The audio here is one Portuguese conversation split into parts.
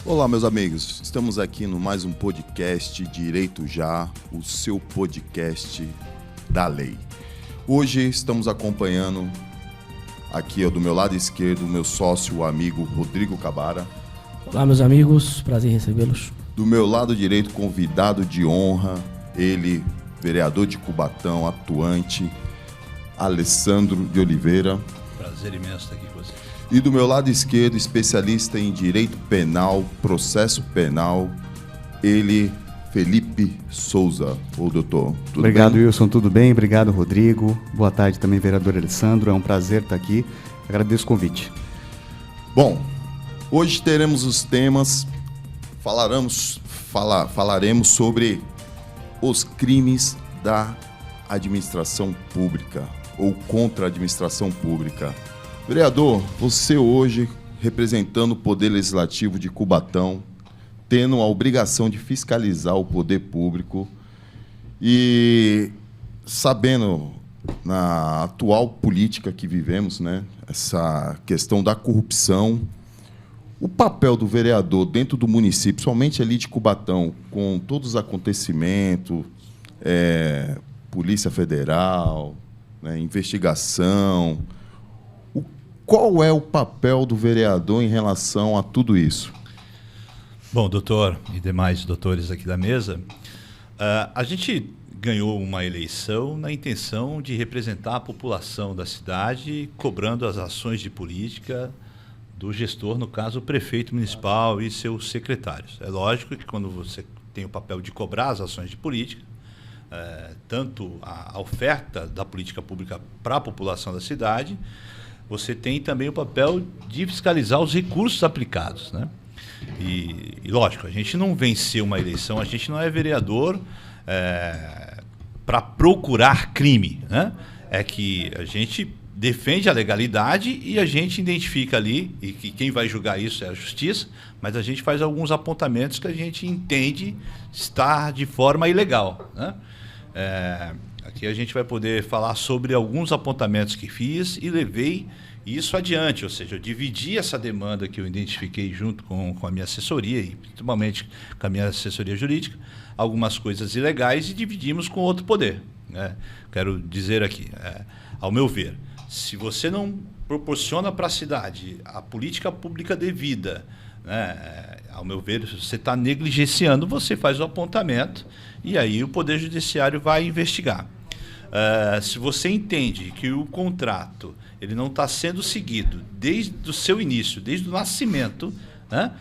Olá, meus amigos. Estamos aqui no mais um podcast Direito Já, o seu podcast da lei. Hoje estamos acompanhando aqui do meu lado esquerdo o meu sócio, o amigo Rodrigo Cabara. Olá, meus amigos. Prazer em recebê-los. Do meu lado direito, convidado de honra, ele, vereador de Cubatão, atuante, Alessandro de Oliveira. Prazer imenso estar aqui com você. E do meu lado esquerdo, especialista em direito penal, processo penal, ele, Felipe Souza. Ô, doutor, tudo Obrigado, bem? Wilson, tudo bem? Obrigado, Rodrigo. Boa tarde também, vereador Alessandro. É um prazer estar aqui. Agradeço o convite. Bom, hoje teremos os temas, falaremos sobre os crimes da administração pública ou contra a administração pública. Vereador, você hoje, representando o Poder Legislativo de Cubatão, tendo a obrigação de fiscalizar o poder público e sabendo, na atual política que vivemos, né, essa questão da corrupção, o papel do vereador dentro do município, somente ali de Cubatão, com todos os acontecimentos, Polícia Federal, né, investigação, qual é o papel do vereador em relação a tudo isso? Bom, doutor e demais doutores aqui da mesa, a gente ganhou uma eleição na intenção de representar a população da cidade, cobrando as ações de política do gestor, no caso o prefeito municipal e seus secretários. É lógico que quando você tem o papel de cobrar as ações de política, tanto a oferta da política pública para a população da cidade, você tem também o papel de fiscalizar os recursos aplicados, né? E lógico, a gente não venceu uma eleição, a gente não é vereador para procurar crime, né? É que a gente defende a legalidade e a gente identifica ali, e que quem vai julgar isso é a justiça, mas a gente faz alguns apontamentos que a gente entende estar de forma ilegal, né? Aqui a gente vai poder falar sobre alguns apontamentos que fiz e levei isso adiante, ou seja, eu dividi essa demanda que eu identifiquei junto com a minha assessoria, e principalmente com a minha assessoria jurídica, algumas coisas ilegais, e dividimos com outro poder, né? Quero dizer aqui, ao meu ver, se você não proporciona para a cidade a política pública devida, né, ao meu ver, você está negligenciando, você faz o apontamento e aí o Poder Judiciário vai investigar. Se você entende que o contrato ele não está sendo seguido desde o seu início, desde o nascimento, né,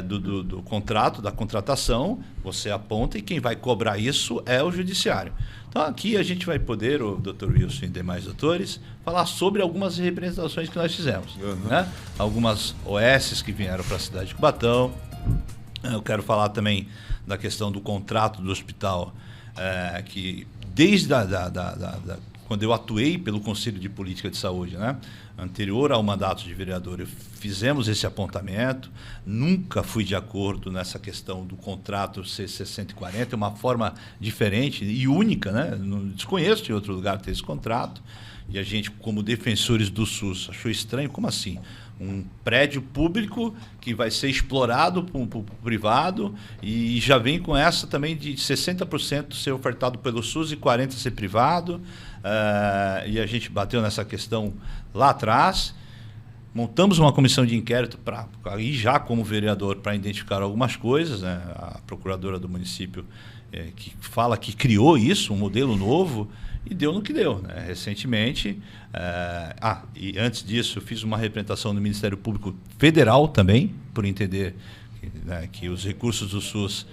do contrato, da contratação, você aponta e quem vai cobrar isso é o Judiciário. Então aqui a gente vai poder, o doutor Wilson e demais doutores, falar sobre algumas representações que nós fizemos. Né? Algumas OSs que vieram para a cidade de Cubatão. Eu quero falar também da questão do contrato do hospital, que desde quando eu atuei pelo Conselho de Política de Saúde, né, anterior ao mandato de vereador, fizemos esse apontamento, nunca fui de acordo nessa questão do contrato CC 140, é uma forma diferente e única, né? Não desconheço de outro lugar ter esse contrato, e a gente, como defensores do SUS, achou estranho, como assim? Um prédio público que vai ser explorado por privado e já vem com essa também de 60% ser ofertado pelo SUS e 40% ser privado. E a gente bateu nessa questão lá atrás. Montamos uma comissão de inquérito aí já como vereador para identificar algumas coisas, né? A procuradora do município que fala que criou isso, um modelo novo, e deu no que deu, né? Recentemente. E antes disso, eu fiz uma representação no Ministério Público Federal também, por entender que os recursos do SUS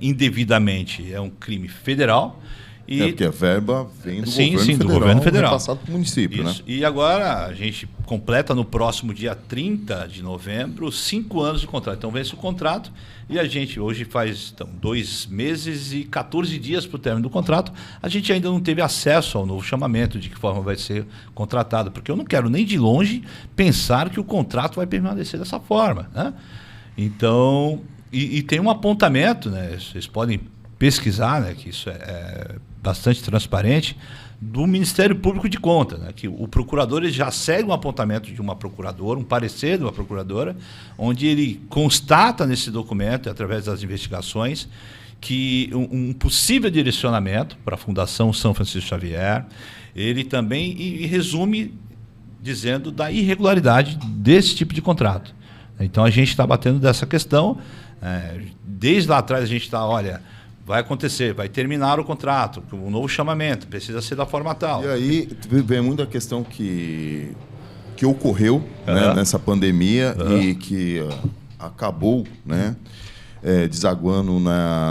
indevidamente é um crime federal. Porque a verba vem do governo federal, passado para o município, né? E agora a gente completa no próximo dia 30 de novembro 5 anos de contrato. Então vence o contrato e a gente hoje faz 2 meses e 14 dias para o término do contrato. A gente ainda não teve acesso ao novo chamamento, de que forma vai ser contratado, porque eu não quero nem de longe pensar que o contrato vai permanecer dessa forma, né? Então, e tem um apontamento, né? Vocês podem pesquisar, né, que isso é bastante transparente, do Ministério Público de Contas, né, que o procurador ele já segue um apontamento de uma procuradora, um parecer de uma procuradora, onde ele constata nesse documento, através das investigações, que um possível direcionamento para a Fundação São Francisco Xavier, ele também resume dizendo da irregularidade desse tipo de contrato. Então a gente está batendo dessa questão, desde lá atrás a gente está, olha, vai acontecer, vai terminar o contrato, um novo chamamento, precisa ser da forma tal. E aí vem muita questão que ocorreu né, nessa pandemia e que acabou, né, desaguando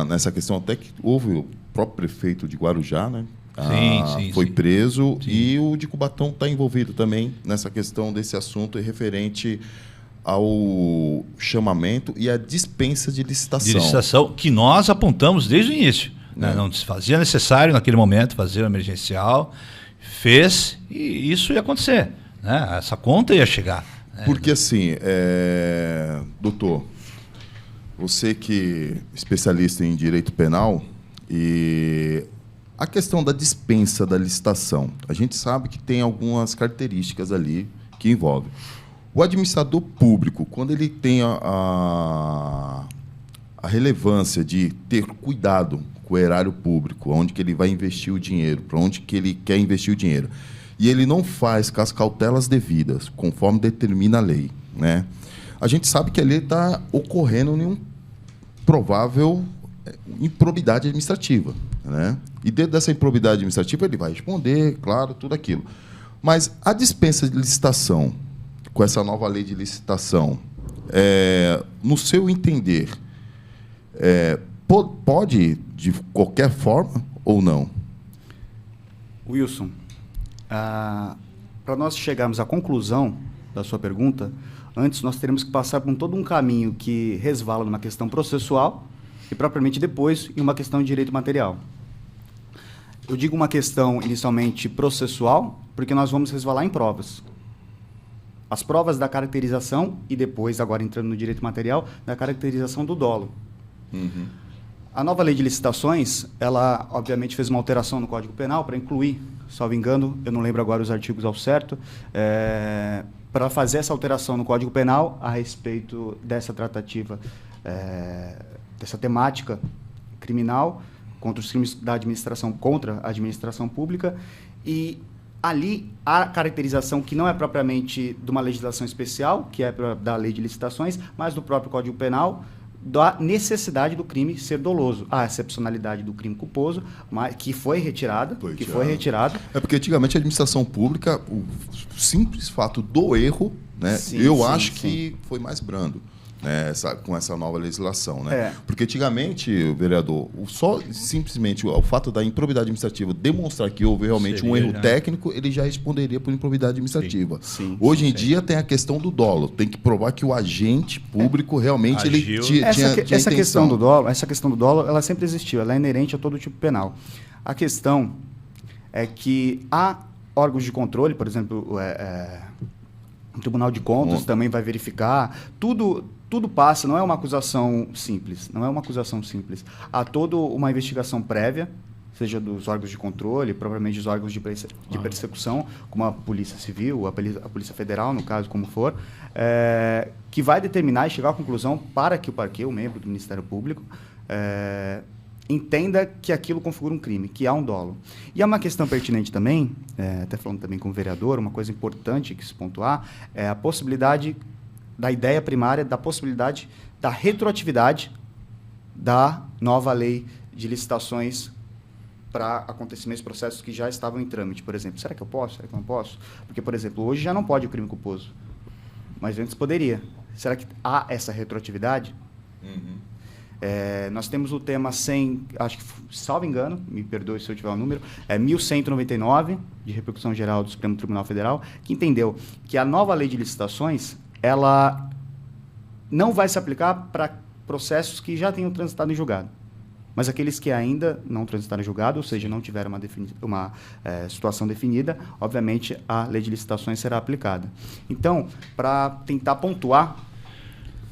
nessa questão, até que houve o próprio prefeito de Guarujá, né? Foi preso. Sim. E o de Cubatão está envolvido também nessa questão desse assunto referente ao chamamento e à dispensa de licitação. De licitação que nós apontamos desde o início. Né? Não se fazia necessário naquele momento fazer o emergencial, fez e isso ia acontecer. Né? Essa conta ia chegar. Porque assim, doutor, você que é especialista em direito penal, e a questão da dispensa da licitação, a gente sabe que tem algumas características ali que envolvem. O administrador público, quando ele tem a relevância de ter cuidado com o erário público, onde que ele vai investir o dinheiro, para onde que ele quer investir o dinheiro, e ele não faz com as cautelas devidas, conforme determina a lei, né? A gente sabe que ali está ocorrendo um provável improbidade administrativa, né? E dentro dessa improbidade administrativa ele vai responder, claro, tudo aquilo. Mas a dispensa de licitação, com essa nova lei de licitação, no seu entender, pode de qualquer forma ou não? Wilson, para nós chegarmos à conclusão da sua pergunta, antes nós teremos que passar por todo um caminho que resvala numa questão processual e, propriamente depois, em uma questão de direito material. Eu digo uma questão inicialmente processual, porque nós vamos resvalar em provas. As provas da caracterização e depois, agora entrando no direito material, da caracterização do dolo. Uhum. A nova lei de licitações, ela obviamente fez uma alteração no Código Penal para incluir, salvo engano, eu não lembro agora os artigos ao certo, para fazer essa alteração no Código Penal a respeito dessa tratativa, dessa temática criminal contra os crimes da administração, contra a administração pública, e ali a caracterização que não é propriamente de uma legislação especial, que é da lei de licitações, mas do próprio Código Penal, da necessidade do crime ser doloso, a excepcionalidade do crime culposo, mas que foi retirada, É porque antigamente a administração pública, o simples fato do erro, né, acho que foi mais brando, né, com essa nova legislação, né? Porque antigamente, vereador, simplesmente o fato da improbidade administrativa demonstrar que houve realmente um erro técnico, ele já responderia por improbidade administrativa. Hoje em dia tem a questão do dolo, tem que provar que o agente público realmente ele tinha essa questão do dolo, ela sempre existiu, ela é inerente a todo tipo penal. A questão é que há órgãos de controle, por exemplo, o Tribunal de Contas também vai verificar, tudo passa, não é uma acusação simples, Há toda uma investigação prévia, seja dos órgãos de controle, propriamente dos órgãos de persecução, como a Polícia Civil, a Polícia Federal, no caso, como for, que vai determinar e chegar à conclusão para que o parquê, o membro do Ministério Público, entenda que aquilo configura um crime, que há um dolo. E há uma questão pertinente também, até falando também com o vereador, uma coisa importante que se pontuar, é a possibilidade da ideia primária, da possibilidade da retroatividade da nova lei de licitações para acontecimentos, processos que já estavam em trâmite, por exemplo. Será que eu posso? Será que eu não posso? Porque, por exemplo, hoje já não pode o crime culposo, mas antes poderia. Será que há essa retroatividade? Nós temos o tema 100, acho que, salvo engano, me perdoe se eu tiver o número, 1199, de repercussão geral do Supremo Tribunal Federal, que entendeu que a nova lei de licitações, ela não vai se aplicar para processos que já tenham transitado em julgado. Mas aqueles que ainda não transitaram em julgado, ou seja, não tiveram uma situação definida, obviamente, a lei de licitações será aplicada. Então, para tentar pontuar,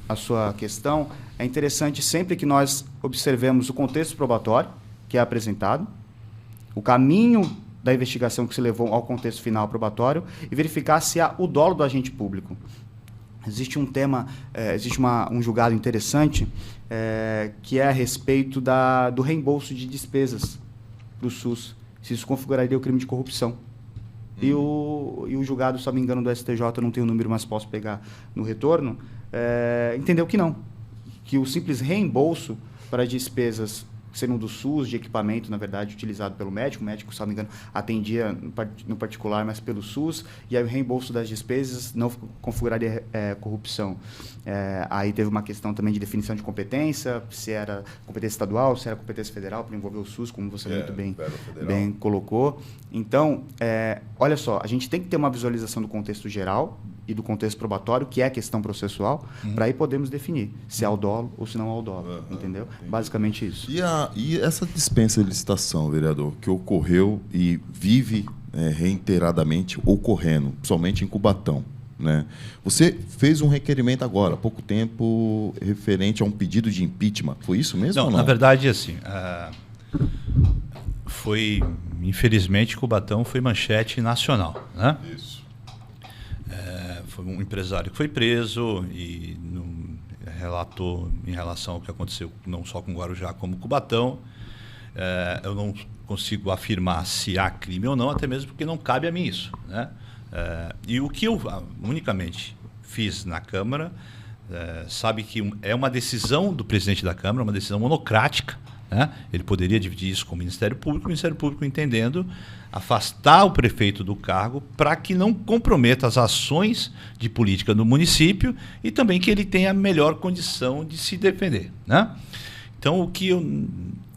a nova lei de licitações, ela vai a sua questão, é interessante sempre que nós observemos o contexto probatório que é apresentado, o caminho da investigação que se levou ao contexto final probatório e verificar se há o dolo do agente público. Existe um tema, existe um julgado interessante que é a respeito do reembolso de despesas para o SUS, se isso configuraria o crime de corrupção. E o julgado, se não me engano, do STJ, eu não tenho o número, mas posso pegar no retorno, entendeu que não. Que o simples reembolso para despesas sendo do SUS, de equipamento, na verdade, utilizado pelo médico. O médico, se não me engano, atendia no particular, mas pelo SUS, e aí o reembolso das despesas não configuraria corrupção. Aí teve uma questão também de definição de competência, se era competência estadual, se era competência federal, para envolver o SUS, como você muito bem colocou. Então, olha só, a gente tem que ter uma visualização do contexto geral e do contexto probatório, que é a questão processual, para aí podermos definir se há o dolo ou se não há o dolo, entendeu? Entendi. Basicamente isso. E essa dispensa de licitação, vereador, que ocorreu e vive reiteradamente ocorrendo, principalmente em Cubatão, né? Você fez um requerimento agora, há pouco tempo, referente a um pedido de impeachment. Foi isso mesmo? Não, na verdade, assim, infelizmente, Cubatão foi manchete nacional, né? Isso. Foi um empresário que foi preso e relatou em relação ao que aconteceu não só com Guarujá como Cubatão. Eu não consigo afirmar se há crime ou não, até mesmo porque não cabe a mim isso, né? E o que eu unicamente fiz na Câmara, sabe que é uma decisão do presidente da Câmara, uma decisão monocrática, né? Ele poderia dividir isso com o Ministério Público entendendo afastar o prefeito do cargo para que não comprometa as ações de política do município e também que ele tenha a melhor condição de se defender, né? Então, o que eu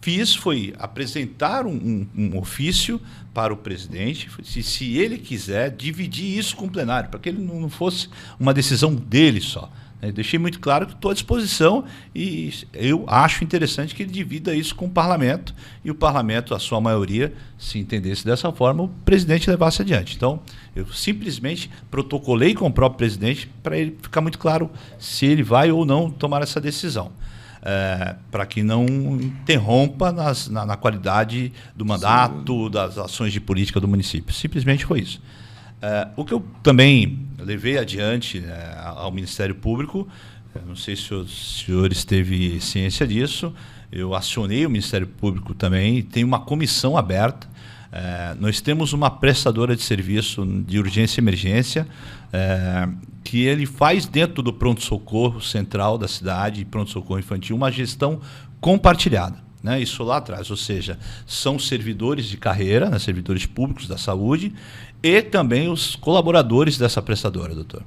fiz foi apresentar um ofício para o presidente, se ele quiser, dividir isso com o plenário, para que ele não fosse uma decisão dele só. Eu deixei muito claro que estou à disposição e eu acho interessante que ele divida isso com o parlamento e o parlamento, a sua maioria, se entendesse dessa forma, o presidente levasse adiante. Então, eu simplesmente protocolei com o próprio presidente para ele ficar muito claro se ele vai ou não tomar essa decisão. Para que não interrompa na qualidade do mandato, das ações de política do município. Simplesmente foi isso. O que eu também levei adiante ao Ministério Público, não sei se o senhor teve ciência disso, eu acionei o Ministério Público também, tem uma comissão aberta. Nós temos uma prestadora de serviço de urgência e emergência, que ele faz dentro do pronto-socorro central da cidade, pronto-socorro infantil, uma gestão compartilhada, né? Isso lá atrás, ou seja, são servidores de carreira, né, servidores públicos da saúde, e também os colaboradores dessa prestadora, doutor.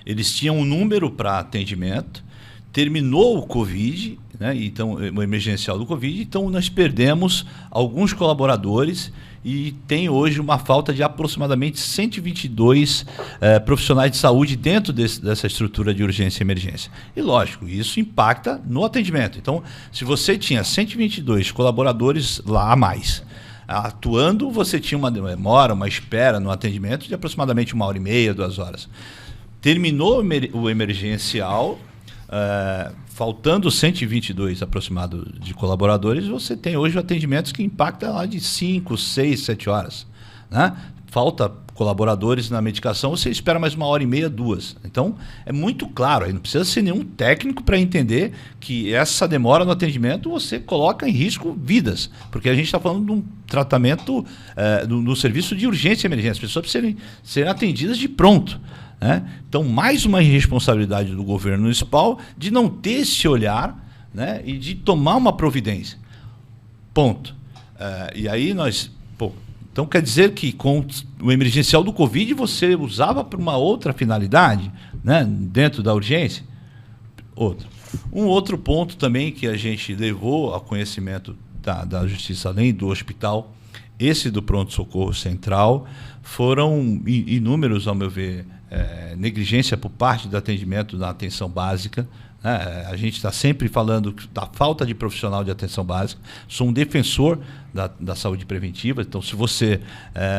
Eles tinham um número para atendimento, terminou o Covid, né, então, o emergencial do Covid, então nós perdemos alguns colaboradores e tem hoje uma falta de aproximadamente 122 profissionais de saúde dentro dessa estrutura de urgência e emergência. E, lógico, isso impacta no atendimento. Então, se você tinha 122 colaboradores lá a mais atuando, você tinha uma demora, uma espera no atendimento de aproximadamente 1h30, 2 horas. Terminou o emergencial, faltando 122 aproximado de colaboradores, você tem hoje atendimentos que impactam lá de 5, 6, 7 horas. Né? Falta colaboradores na medicação, você espera mais 1h30, 2. Então, é muito claro, aí não precisa ser nenhum técnico para entender que essa demora no atendimento você coloca em risco vidas, porque a gente está falando de um tratamento no serviço de urgência e emergência, as pessoas precisam serem atendidas de pronto. Né? Então, mais uma irresponsabilidade do governo municipal de não ter esse olhar, né, e de tomar uma providência. Ponto. E aí nós... Então, quer dizer que com o emergencial do Covid você usava para uma outra finalidade, né, dentro da urgência? Outra. Um outro ponto também que a gente levou ao conhecimento da Justiça, além do hospital, esse do pronto-socorro central, foram inúmeros, ao meu ver, negligência por parte do atendimento da atenção básica. A gente está sempre falando da falta de profissional de atenção básica. Sou um defensor da saúde preventiva. Então, se você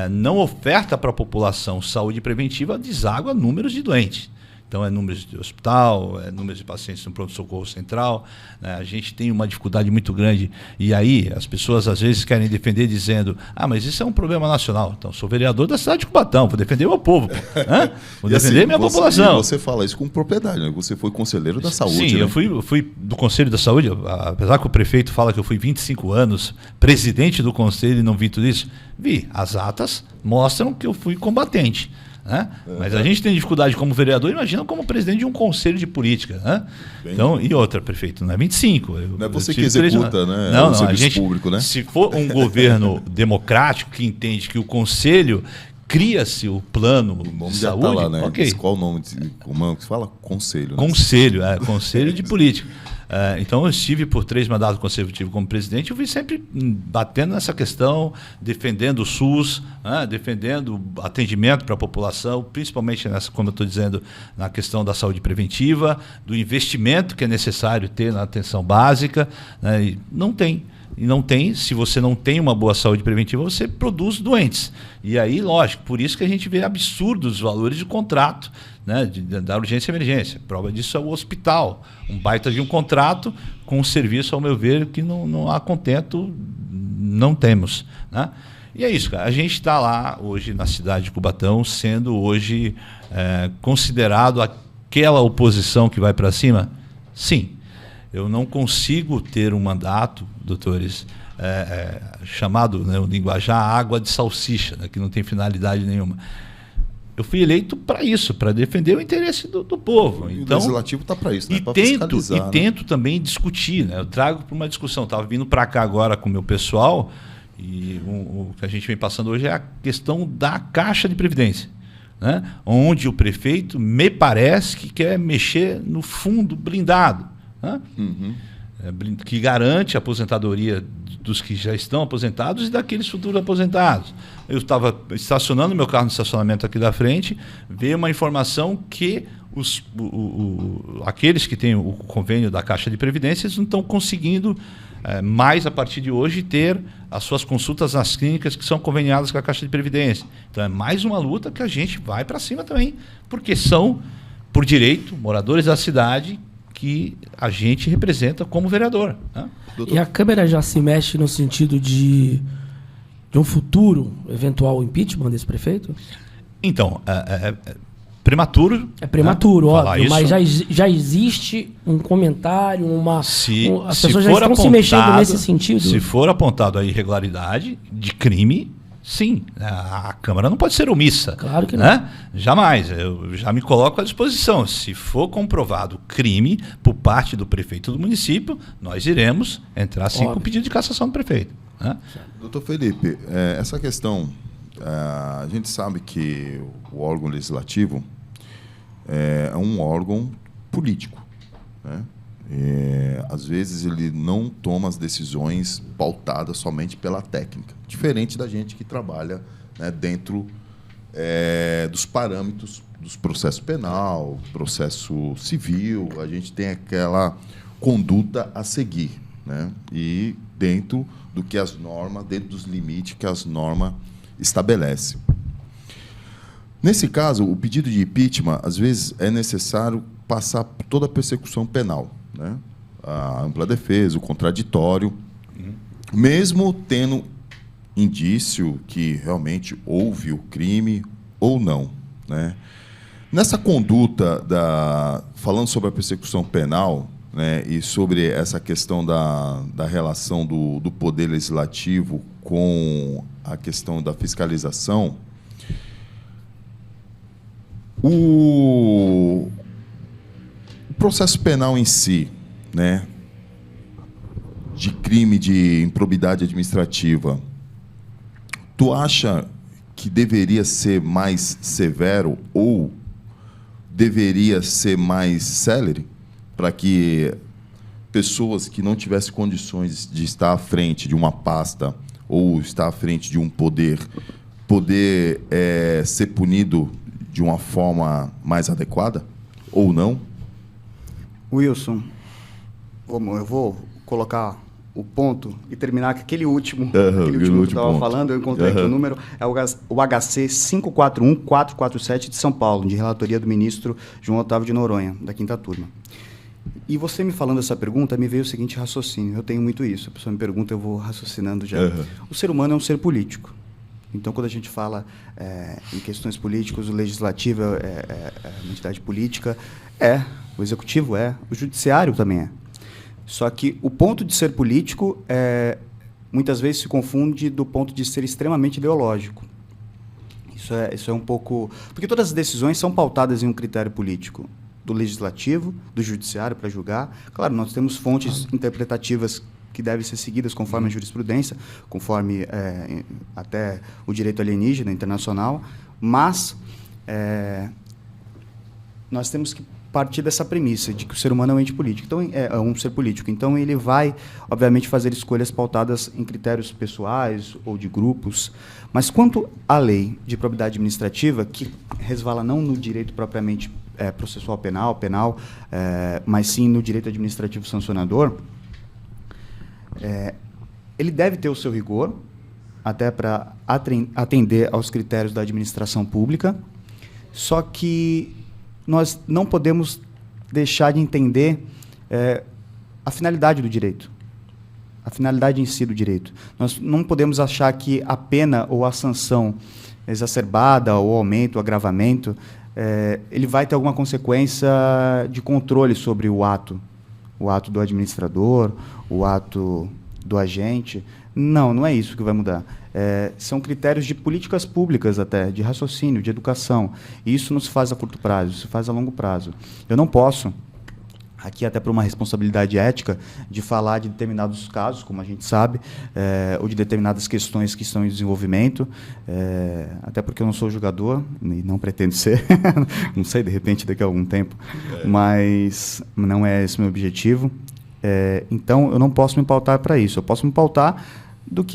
não oferta para a população saúde preventiva, deságua números de doentes. Então, é números de hospital, é números de pacientes no pronto-socorro central, né? A gente tem uma dificuldade muito grande. E aí, as pessoas às vezes querem defender dizendo, mas isso é um problema nacional. Então, sou vereador da cidade de Cubatão, vou defender o meu povo, né? Vou defender minha população. Você fala isso com propriedade, né? Você foi conselheiro da saúde. Sim, né? eu fui do Conselho da Saúde, apesar que o prefeito fala que eu fui 25 anos presidente do Conselho e não vi tudo isso. Vi, as atas mostram que eu fui combatente. Né? Mas a gente tem dificuldade como vereador, imagina como presidente de um conselho de política. Né? Então, e outra, prefeito, não é 25. Não é você que executa, né? Não, o serviço a gente, público, né? Se for um governo democrático que entende que o conselho cria-se o plano de saúde, tá lá, né? Okay. Qual o nome? Como que se fala? Conselho. Né? Conselho de política. Então, eu estive por 3 mandatos consecutivos como presidente, eu fui sempre batendo nessa questão, defendendo o SUS, defendendo atendimento para a população, principalmente, como eu estou dizendo, na questão da saúde preventiva, do investimento que é necessário ter na atenção básica. Né? E não tem, se você não tem uma boa saúde preventiva, você produz doentes. E aí, lógico, por isso que a gente vê absurdos os valores de contrato, né, da urgência e emergência. Prova disso é o hospital. Um baita de um contrato com um serviço, ao meu ver, que não há contento, não temos. Né? E é isso, cara. A gente está lá hoje na cidade de Cubatão, sendo hoje considerado aquela oposição que vai para cima? Sim. Eu não consigo ter um mandato, doutores, chamado, né, o linguajar água de salsicha, né, que não tem finalidade nenhuma. Eu fui eleito para isso, para defender o interesse do povo. Então, o legislativo está para isso, né? E tento também discutir. Né? Eu trago para uma discussão. Estava vindo para cá agora com o meu pessoal e o que a gente vem passando hoje é a questão da Caixa de Previdência, né? Onde o prefeito, me parece, que quer mexer no fundo blindado. Né? Uhum. Que garante a aposentadoria dos que já estão aposentados e daqueles futuros aposentados. Eu estava estacionando meu carro no estacionamento aqui da frente, veio uma informação que aqueles que têm o convênio da Caixa de Previdência não estão conseguindo mais, a partir de hoje, ter as suas consultas nas clínicas que são conveniadas com a Caixa de Previdência. Então é mais uma luta que a gente vai para cima também, porque são, por direito, moradores da cidade que a gente representa como vereador. Né? E a Câmara já se mexe no sentido de um futuro eventual impeachment desse prefeito? Então, prematuro. É prematuro, né? óbvio, mas já existe um comentário, as pessoas já estão se mexendo nesse sentido? Se for apontado a irregularidade de crime, sim, a Câmara não pode ser omissa. Claro que não. Né? Jamais. Eu já me coloco à disposição. Se for comprovado crime por parte do prefeito do município, nós iremos entrar sim com pedido de cassação do prefeito. Né? Doutor Felipe, essa questão, a gente sabe que o órgão legislativo é um órgão político, né? Às vezes ele não toma as decisões pautadas somente pela técnica, diferente da gente que trabalha, né, dentro dos parâmetros dos processos penal, processo civil. A gente tem aquela conduta a seguir, né, e dentro do que as normas, dentro dos limites que as normas estabelecem. Nesse caso, o pedido de impeachment, às vezes, é necessário passar por toda a persecução penal, né? A ampla defesa, o contraditório, mesmo tendo indício que realmente houve o crime ou não, né? Nessa conduta, falando sobre a persecução penal, né, e sobre essa questão da relação do Poder Legislativo com a questão da fiscalização, o processo penal em si, né, de crime de improbidade administrativa, tu acha que deveria ser mais severo ou deveria ser mais célere para que pessoas que não tivessem condições de estar à frente de uma pasta ou estar à frente de um poder ser punido de uma forma mais adequada ou não? Wilson, eu vou colocar o ponto e terminar com aquele último, aquele que eu estava ponto. falando, eu encontrei aqui o número, é o HC 541447 de São Paulo, de relatoria do ministro João Otávio de Noronha, da 5ª turma. E você me falando essa pergunta, me veio o seguinte raciocínio, eu tenho muito isso, a pessoa me pergunta, eu vou raciocinando já. O ser humano é um ser político. Então, quando a gente fala em questões políticas, o legislativo é uma entidade política, o executivo o judiciário também é. Só que o ponto de ser político muitas vezes se confunde do ponto de ser extremamente ideológico. Isso é um pouco... Porque todas as decisões são pautadas em um critério político, do legislativo, do judiciário para julgar. Claro, nós temos fontes interpretativas que devem ser seguidas conforme a jurisprudência, conforme até o direito alienígena internacional, mas nós temos que partir dessa premissa de que o ser humano é um ente político, então é um ser político. Então ele vai, obviamente, fazer escolhas pautadas em critérios pessoais ou de grupos. Mas quanto à lei de probidade administrativa, que resvala não no direito propriamente processual penal, mas sim no direito administrativo sancionador, ele deve ter o seu rigor, até para atender aos critérios da administração pública, só que nós não podemos deixar de entender a finalidade do direito, a finalidade em si do direito. Nós não podemos achar que a pena ou a sanção exacerbada, ou aumento, ou agravamento, ele vai ter alguma consequência de controle sobre o ato do administrador, o ato do agente. Não é isso que vai mudar. São critérios de políticas públicas até, de raciocínio, de educação. E isso não se faz a curto prazo, isso se faz a longo prazo. Eu não posso, aqui até por uma responsabilidade ética, de falar de determinados casos, como a gente sabe, ou de determinadas questões que estão em desenvolvimento, até porque eu não sou julgador, e não pretendo ser, não sei, de repente, daqui a algum tempo, mas não é esse o meu objetivo. Então, eu não posso me pautar para isso. Eu posso me pautar do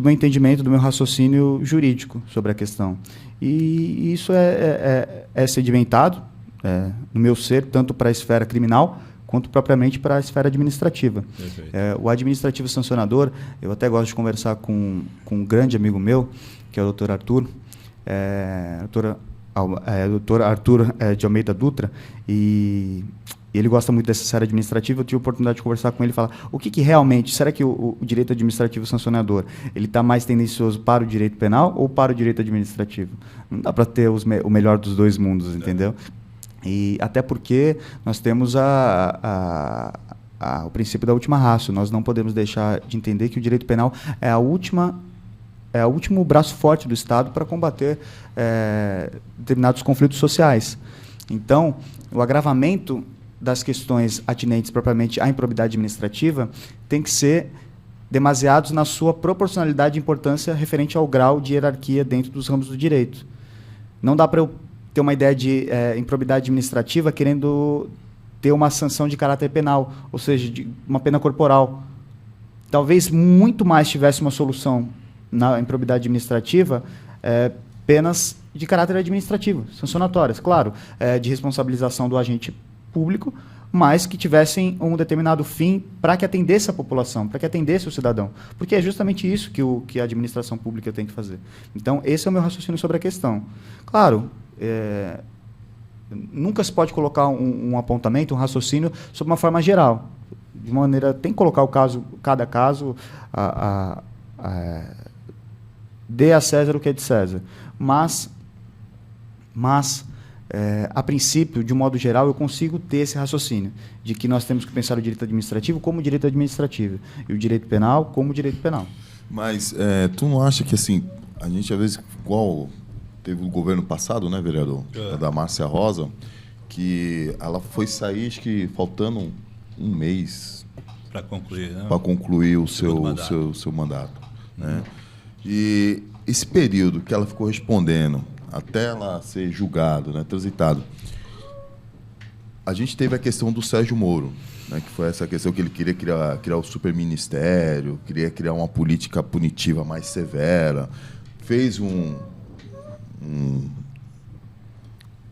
meu entendimento, do meu raciocínio jurídico sobre a questão. E isso é sedimentado no meu ser, tanto para a esfera criminal, quanto propriamente para a esfera administrativa. O administrativo sancionador, eu até gosto de conversar com um grande amigo meu, que é o Dr. Arthur, Dr. Arthur de Almeida Dutra, e ele gosta muito dessa esfera administrativa. Eu tive a oportunidade de conversar com ele e falar o que realmente, será que o direito administrativo sancionador ele está mais tendencioso para o direito penal ou para o direito administrativo? Não dá para ter o melhor dos dois mundos, entendeu? E até porque nós temos o princípio da última ratio. Nós não podemos deixar de entender que o direito penal é o último braço forte do Estado para combater determinados conflitos sociais. Então, o agravamento das questões atinentes propriamente à improbidade administrativa tem que ser demasiados na sua proporcionalidade e importância referente ao grau de hierarquia dentro dos ramos do direito. Não dá para eu ter uma ideia de improbidade administrativa querendo ter uma sanção de caráter penal, ou seja, de uma pena corporal. Talvez muito mais tivesse uma solução na improbidade administrativa, penas de caráter administrativo, sancionatórias, claro, de responsabilização do agente público, mas que tivessem um determinado fim para que atendesse a população, para que atendesse o cidadão. Porque é justamente isso que a administração pública tem que fazer. Então, esse é o meu raciocínio sobre a questão. Claro, nunca se pode colocar um apontamento, um raciocínio, sobre uma forma geral. De maneira, tem que colocar cada caso, dê a César o que é de César. Mas a princípio, de um modo geral, eu consigo ter esse raciocínio de que nós temos que pensar o direito administrativo como direito administrativo e o direito penal como direito penal. Mas tu não acha que, assim, a gente, às vezes, igual teve o governo passado, né, vereador, da Márcia Rosa, que ela foi sair, acho que faltando um mês para concluir, né? Para concluir o seu mandato. Né? E esse período que ela ficou respondendo, até ela ser julgado, né, transitado, a gente teve a questão do Sérgio Moro, né, que foi essa questão que ele queria criar o superministério, queria criar uma política punitiva mais severa, fez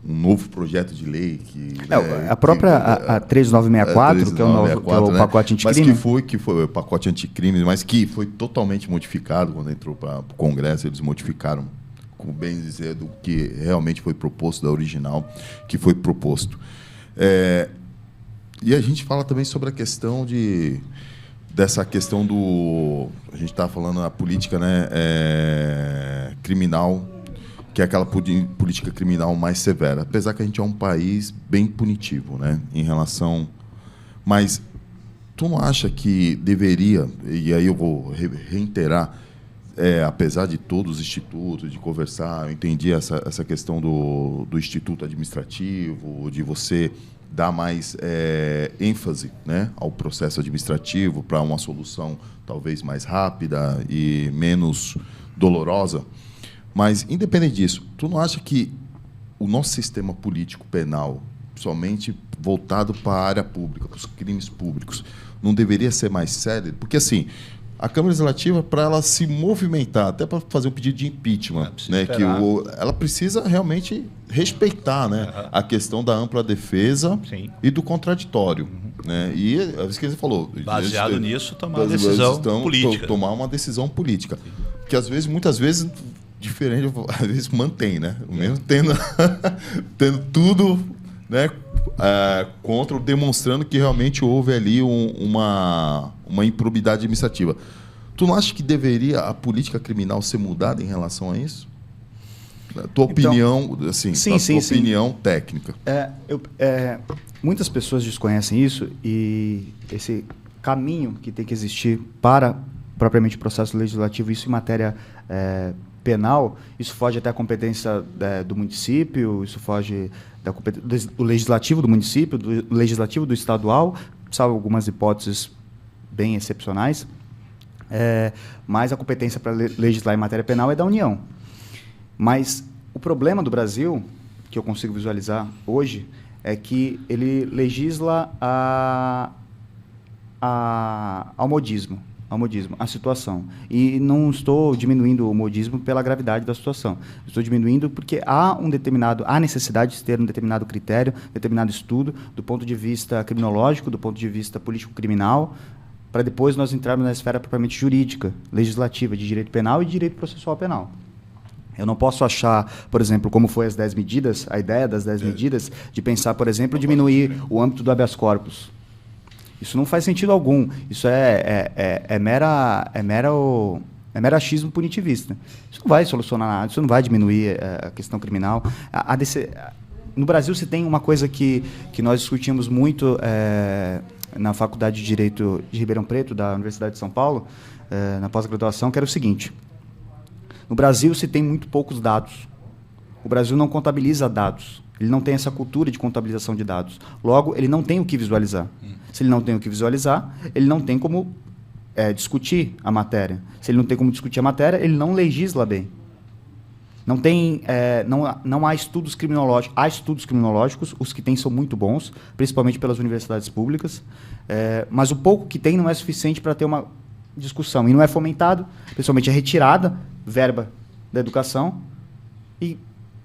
um novo projeto de lei que a própria a 3964, que é o pacote anticrime, mas que foi o pacote anticrime, mas que foi totalmente modificado quando entrou para o Congresso. Eles modificaram, com bem dizer, do que realmente foi proposto, da original que foi proposto. E a gente fala também sobre a questão dessa questão a gente está falando da política, né, criminal, que é aquela política criminal mais severa. Apesar que a gente é um país bem punitivo, né, em relação... Mas tu não acha que deveria, e aí eu vou reiterar, apesar de todos os institutos, de conversar, eu entendi essa questão do instituto administrativo, de você dar mais ênfase, né, ao processo administrativo para uma solução talvez mais rápida e menos dolorosa. Mas, independente disso, tu não acha que o nosso sistema político penal, somente voltado para a área pública, para os crimes públicos, não deveria ser mais sério? Porque, assim, a Câmara Legislativa, para ela se movimentar, até para fazer um pedido de impeachment, né, ela precisa realmente respeitar, né, a questão da ampla defesa e do contraditório. Né? E é isso que você falou. Baseado nisso, tomar uma decisão política. Tomar uma decisão política. Que, muitas vezes, diferente, às vezes mantém, né? Mesmo tendo tudo, né, contra, demonstrando que realmente houve ali uma improbidade administrativa. Tu não acha que deveria a política criminal ser mudada em relação a isso? Tua opinião, assim, opinião técnica. Muitas pessoas desconhecem isso, e esse caminho que tem que existir para propriamente o processo legislativo, isso em matéria penal, isso foge até a competência do município, isso foge do legislativo do município, do legislativo do estadual, salvo algumas hipóteses bem excepcionais, mas a competência para legislar em matéria penal é da União. Mas o problema do Brasil, que eu consigo visualizar hoje, é que ele legisla ao modismo, a situação. E não estou diminuindo o modismo pela gravidade da situação. Estou diminuindo porque há necessidade de ter um determinado critério, determinado estudo, do ponto de vista criminológico, do ponto de vista político-criminal, para depois nós entrarmos na esfera propriamente jurídica, legislativa, de direito penal e de direito processual penal. Eu não posso achar, por exemplo, como foi as 10 medidas, a ideia das 10 medidas, de pensar, por exemplo, diminuir o âmbito do habeas corpus. Isso não faz sentido algum. Isso é mero achismo punitivista. Isso não vai solucionar nada, isso não vai diminuir a questão criminal. No Brasil se tem uma coisa que nós discutimos muito na Faculdade de Direito de Ribeirão Preto, da Universidade de São Paulo, na pós-graduação, que era o seguinte: no Brasil se tem muito poucos dados. O Brasil não contabiliza dados. Ele não tem essa cultura de contabilização de dados. Logo, ele não tem o que visualizar. Se ele não tem o que visualizar, ele não tem como discutir a matéria. Se ele não tem como discutir a matéria, ele não legisla bem. Não há estudos criminológicos. Há estudos criminológicos, os que tem são muito bons, principalmente pelas universidades públicas, mas o pouco que tem não é suficiente para ter uma discussão. E não é fomentado, principalmente é retirada verba da educação, e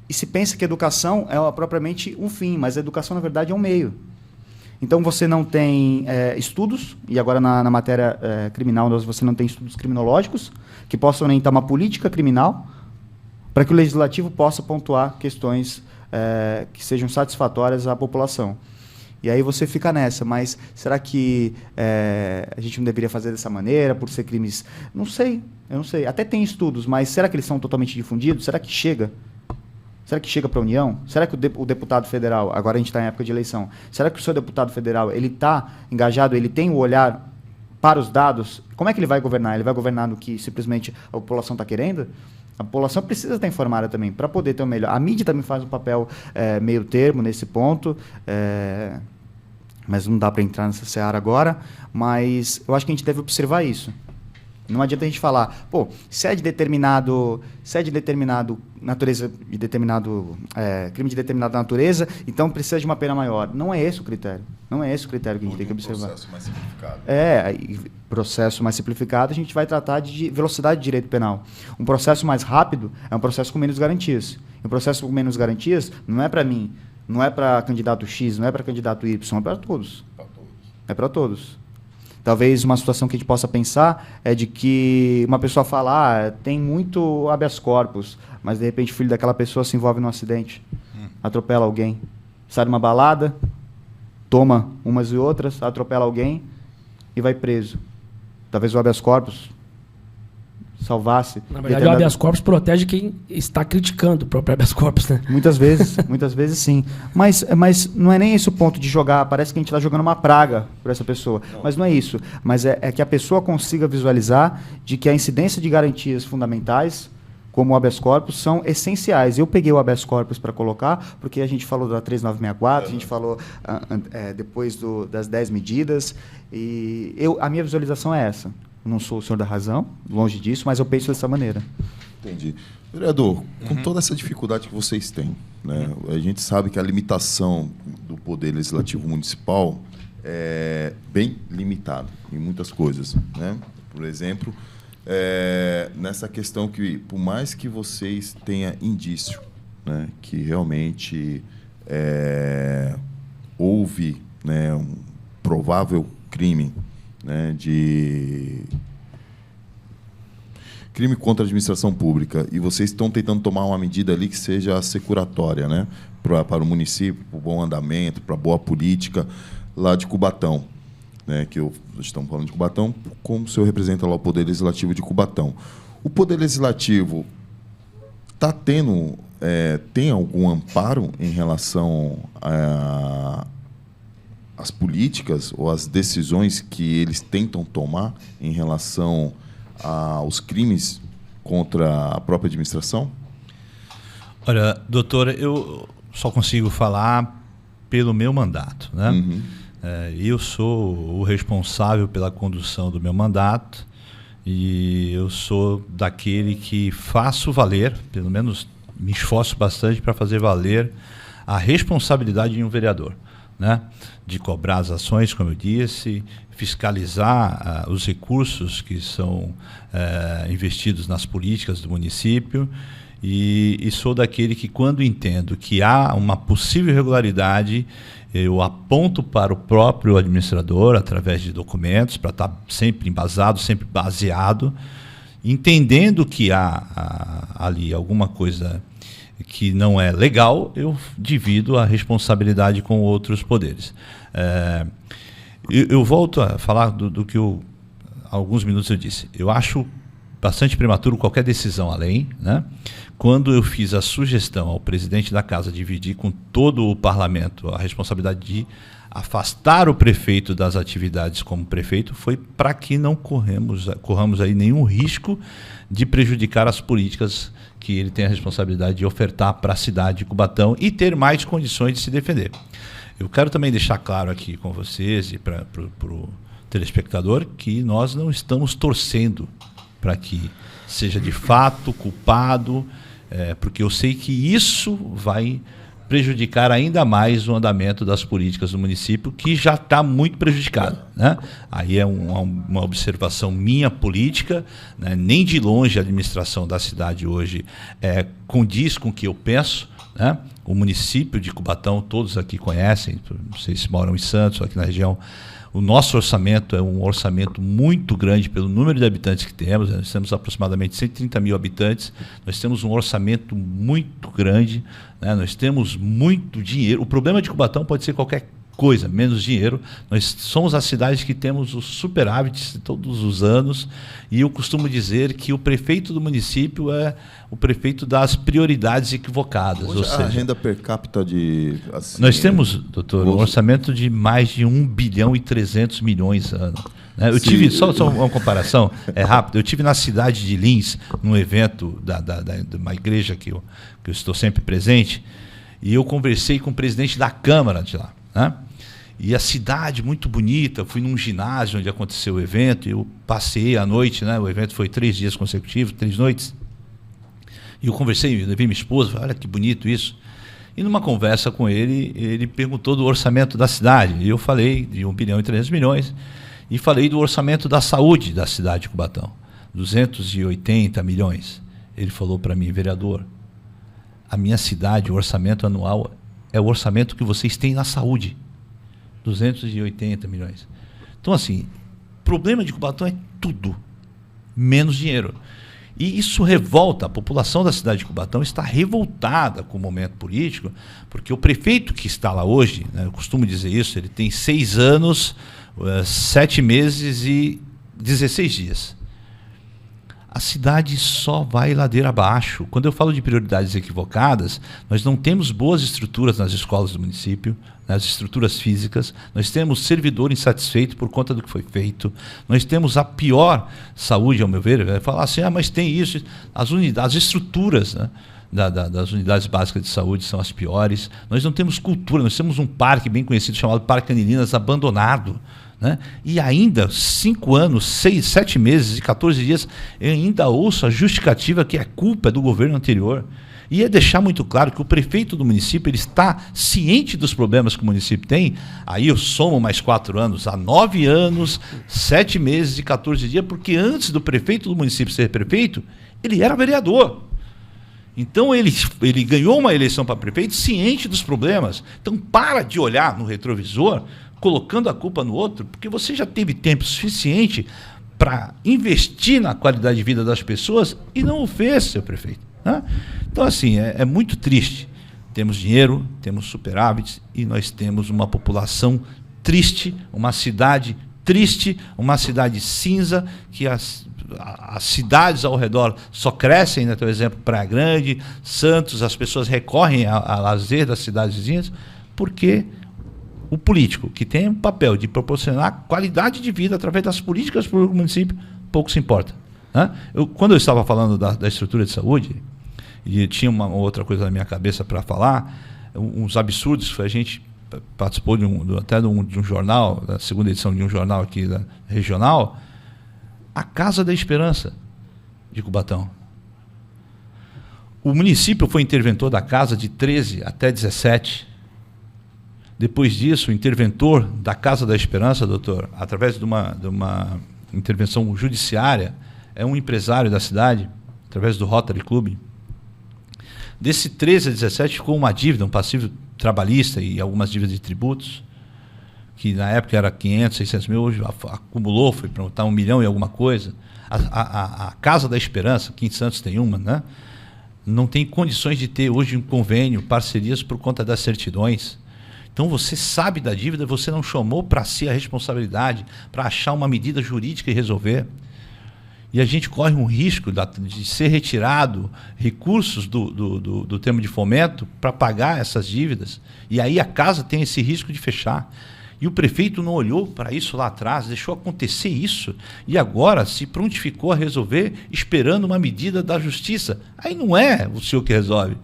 se pensa que a educação é propriamente um fim, mas a educação, na verdade, é um meio. Então, você não tem estudos, e agora na matéria criminal você não tem estudos criminológicos que possam orientar uma política criminal para que o legislativo possa pontuar questões que sejam satisfatórias à população. E aí você fica nessa, mas será que a gente não deveria fazer dessa maneira, por ser crimes? Eu não sei. Até tem estudos, mas será que eles são totalmente difundidos? Será que chega? Será que chega para a União? Será que o deputado federal, agora a gente está em época de eleição, será que o seu deputado federal ele está engajado, ele tem o olhar para os dados? Como é que ele vai governar? Ele vai governar no que simplesmente a população está querendo? A população precisa estar informada também, para poder ter o melhor. A mídia também faz um papel meio termo nesse ponto, mas não dá para entrar nessa seara agora, mas eu acho que a gente deve observar isso. Não adianta a gente falar, se é de determinado natureza, de determinado crime de determinada natureza, então precisa de uma pena maior. Não é esse o critério. Não é esse o critério que a gente tem que observar. Processo mais simplificado. Processo mais simplificado, a gente vai tratar de velocidade de direito penal. Um processo mais rápido é um processo com menos garantias. No processo com menos garantias, não é para mim, não é para candidato X, não é para candidato Y, é para todos. É para todos. Talvez uma situação que a gente possa pensar é de que uma pessoa fala, tem muito habeas corpus, mas de repente o filho daquela pessoa se envolve num acidente, atropela alguém, sai de uma balada, toma umas e outras, atropela alguém e vai preso. Talvez o habeas corpus salvasse. Na verdade, o habeas corpus protege quem está criticando o próprio habeas corpus, né? Muitas vezes sim. Mas não é nem esse o ponto de jogar, parece que a gente está jogando uma praga por essa pessoa. Não. Mas não é isso. Mas é que a pessoa consiga visualizar de que a incidência de garantias fundamentais, como o habeas corpus, são essenciais. Eu peguei o habeas corpus para colocar, porque a gente falou da 3964, a gente falou depois das 10 medidas, e a minha visualização é essa. Eu não sou o senhor da razão, longe disso, mas eu penso dessa maneira. Entendi. Vereador, com toda essa dificuldade que vocês têm, né, a gente sabe que a limitação do Poder Legislativo Municipal é bem limitada em muitas coisas, né? Por exemplo, nessa questão que, por mais que vocês tenham indício, né, que realmente houve, né, um provável crime, né, de crime contra a administração pública, e vocês estão tentando tomar uma medida ali que seja securatória, né, para o município, para o bom andamento, para a boa política lá de Cubatão, né, estamos falando de Cubatão, como o senhor representa lá o Poder Legislativo de Cubatão. O Poder Legislativo está tem algum amparo em relação as políticas ou as decisões que eles tentam tomar em relação aos crimes contra a própria administração? Olha, doutora, eu só consigo falar pelo meu mandato, né? Uhum. Eu sou o responsável pela condução do meu mandato e eu sou daquele que faço valer, pelo menos me esforço bastante para fazer valer a responsabilidade de um vereador, né? De cobrar as ações, como eu disse, fiscalizar os recursos que são investidos nas políticas do município, e sou daquele que, quando entendo que há uma possível irregularidade, eu aponto para o próprio administrador através de documentos, para estar sempre embasado, sempre baseado, entendendo que há ali alguma coisa que não é legal, eu divido a responsabilidade com outros poderes. Eu volto a falar do que há alguns minutos eu disse. Eu acho bastante prematuro qualquer decisão além, né? Quando eu fiz a sugestão ao presidente da casa dividir com todo o parlamento a responsabilidade de afastar o prefeito das atividades como prefeito, foi para que não corramos aí nenhum risco de prejudicar as políticas que ele tem a responsabilidade de ofertar para a cidade de Cubatão e ter mais condições de se defender. Eu quero também deixar claro aqui com vocês e para o telespectador que nós não estamos torcendo para que seja de fato culpado, porque eu sei que isso vai prejudicar ainda mais o andamento das políticas do município, que já está muito prejudicado, né? Aí é uma observação minha política, né? Nem de longe a administração da cidade hoje condiz com o que eu penso, né? O município de Cubatão, todos aqui conhecem, não sei se moram em Santos, aqui na região, o nosso orçamento é um orçamento muito grande pelo número de habitantes que temos. Nós temos aproximadamente 130 mil habitantes. Nós temos um orçamento muito grande, né? Nós temos muito dinheiro. O problema de Cubatão pode ser qualquer coisa, menos dinheiro. Nós somos a cidade que temos os superávites todos os anos, e eu costumo dizer que o prefeito do município é o prefeito das prioridades equivocadas. Hoje, ou seja, a renda per capita de... Assim, nós temos, doutor, um orçamento de mais de 1 bilhão e 300 milhões ano. Né? Eu tive, só uma comparação, rápido, eu tive na cidade de Lins, num evento de uma igreja que eu estou sempre presente, e eu conversei com o presidente da Câmara de lá, né? E a cidade muito bonita, fui num ginásio onde aconteceu o evento, eu passei a noite, né? O evento foi 3 dias consecutivos, 3 noites, e eu conversei, eu levei minha esposa, falei, olha que bonito isso. E numa conversa com ele, ele perguntou do orçamento da cidade, e eu falei de 1 bilhão e 300 milhões, e falei do orçamento da saúde da cidade de Cubatão, 280 milhões. Ele falou para mim, vereador, a minha cidade, o orçamento anual é o orçamento que vocês têm na saúde. 280 milhões. Então, assim, o problema de Cubatão é tudo, menos dinheiro. E isso revolta, a população da cidade de Cubatão está revoltada com o momento político, porque o prefeito que está lá hoje, né, eu costumo dizer isso, ele tem 6 anos, 7 meses e 16 dias. A cidade só vai ladeira abaixo. Quando eu falo de prioridades equivocadas, nós não temos boas estruturas nas escolas do município, nas estruturas físicas, nós temos servidor insatisfeito por conta do que foi feito, nós temos a pior saúde, ao meu ver, vai falar assim, mas tem isso, as estruturas, né, das unidades básicas de saúde são as piores, nós não temos cultura, nós temos um parque bem conhecido chamado Parque Canilinas abandonado, né? E ainda 5 anos, 6, 7 meses e 14 dias, eu ainda ouço a justificativa que é culpa do governo anterior. E é deixar muito claro que o prefeito do município ele está ciente dos problemas que o município tem. Aí eu somo mais 4 anos, há 9 anos, 7 meses e 14 dias, porque antes do prefeito do município ser prefeito, ele era vereador. Então ele ganhou uma eleição para prefeito ciente dos problemas. Então para de olhar no retrovisor, colocando a culpa no outro, porque você já teve tempo suficiente para investir na qualidade de vida das pessoas e não o fez, seu prefeito. Né? Então, assim, é muito triste. Temos dinheiro, temos superávites e nós temos uma população triste, uma cidade triste, uma cidade cinza, que as cidades ao redor só crescem, né? Por exemplo, Praia Grande, Santos, as pessoas recorrem a lazer das cidades vizinhas, porque o político, que tem o papel de proporcionar qualidade de vida através das políticas para o município, pouco se importa. Né? Quando eu estava falando da estrutura de saúde, e tinha uma outra coisa na minha cabeça para falar, uns absurdos, a gente participou de um jornal, da segunda edição de um jornal aqui regional, a Casa da Esperança de Cubatão. O município foi interventor da casa de 13 até 17. Depois disso, o interventor da Casa da Esperança, doutor, através de uma intervenção judiciária, é um empresário da cidade, através do Rotary Club. Desse 13 a 17 ficou uma dívida, um passivo trabalhista e algumas dívidas de tributos, que na época era 500, 600 mil, hoje acumulou, foi para 1 milhão e alguma coisa. A Casa da Esperança, aqui em Santos tem uma, né? Não tem condições de ter hoje um convênio, parcerias por conta das certidões. Então você sabe da dívida, você não chamou para si a responsabilidade, para achar uma medida jurídica e resolver. E a gente corre um risco de ser retirado recursos do termo de fomento para pagar essas dívidas. E aí a casa tem esse risco de fechar. E o prefeito não olhou para isso lá atrás, deixou acontecer isso. E agora se prontificou a resolver esperando uma medida da justiça. Aí não é o senhor que resolve.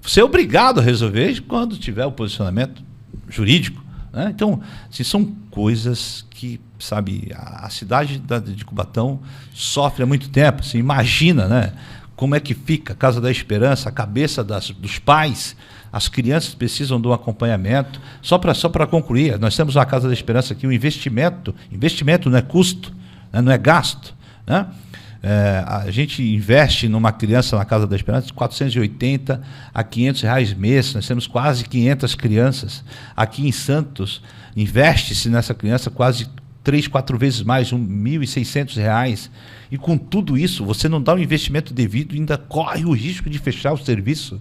Você é obrigado a resolver quando tiver o posicionamento jurídico. Né? Então, assim, são coisas que, sabe, a cidade de Cubatão sofre há muito tempo. Assim, imagina, né, como é que fica a Casa da Esperança, a cabeça dos pais. As crianças precisam de um acompanhamento. Só para concluir, nós temos na Casa da Esperança aqui um investimento não é custo, né, não é gasto. Né? A gente investe numa criança na Casa da Esperança de 480 a 500 reais mês. Nós temos quase 500 crianças. Aqui em Santos, investe-se nessa criança quase 3, 4 vezes mais, R$ 1.600. E com tudo isso, você não dá o investimento devido e ainda corre o risco de fechar o serviço.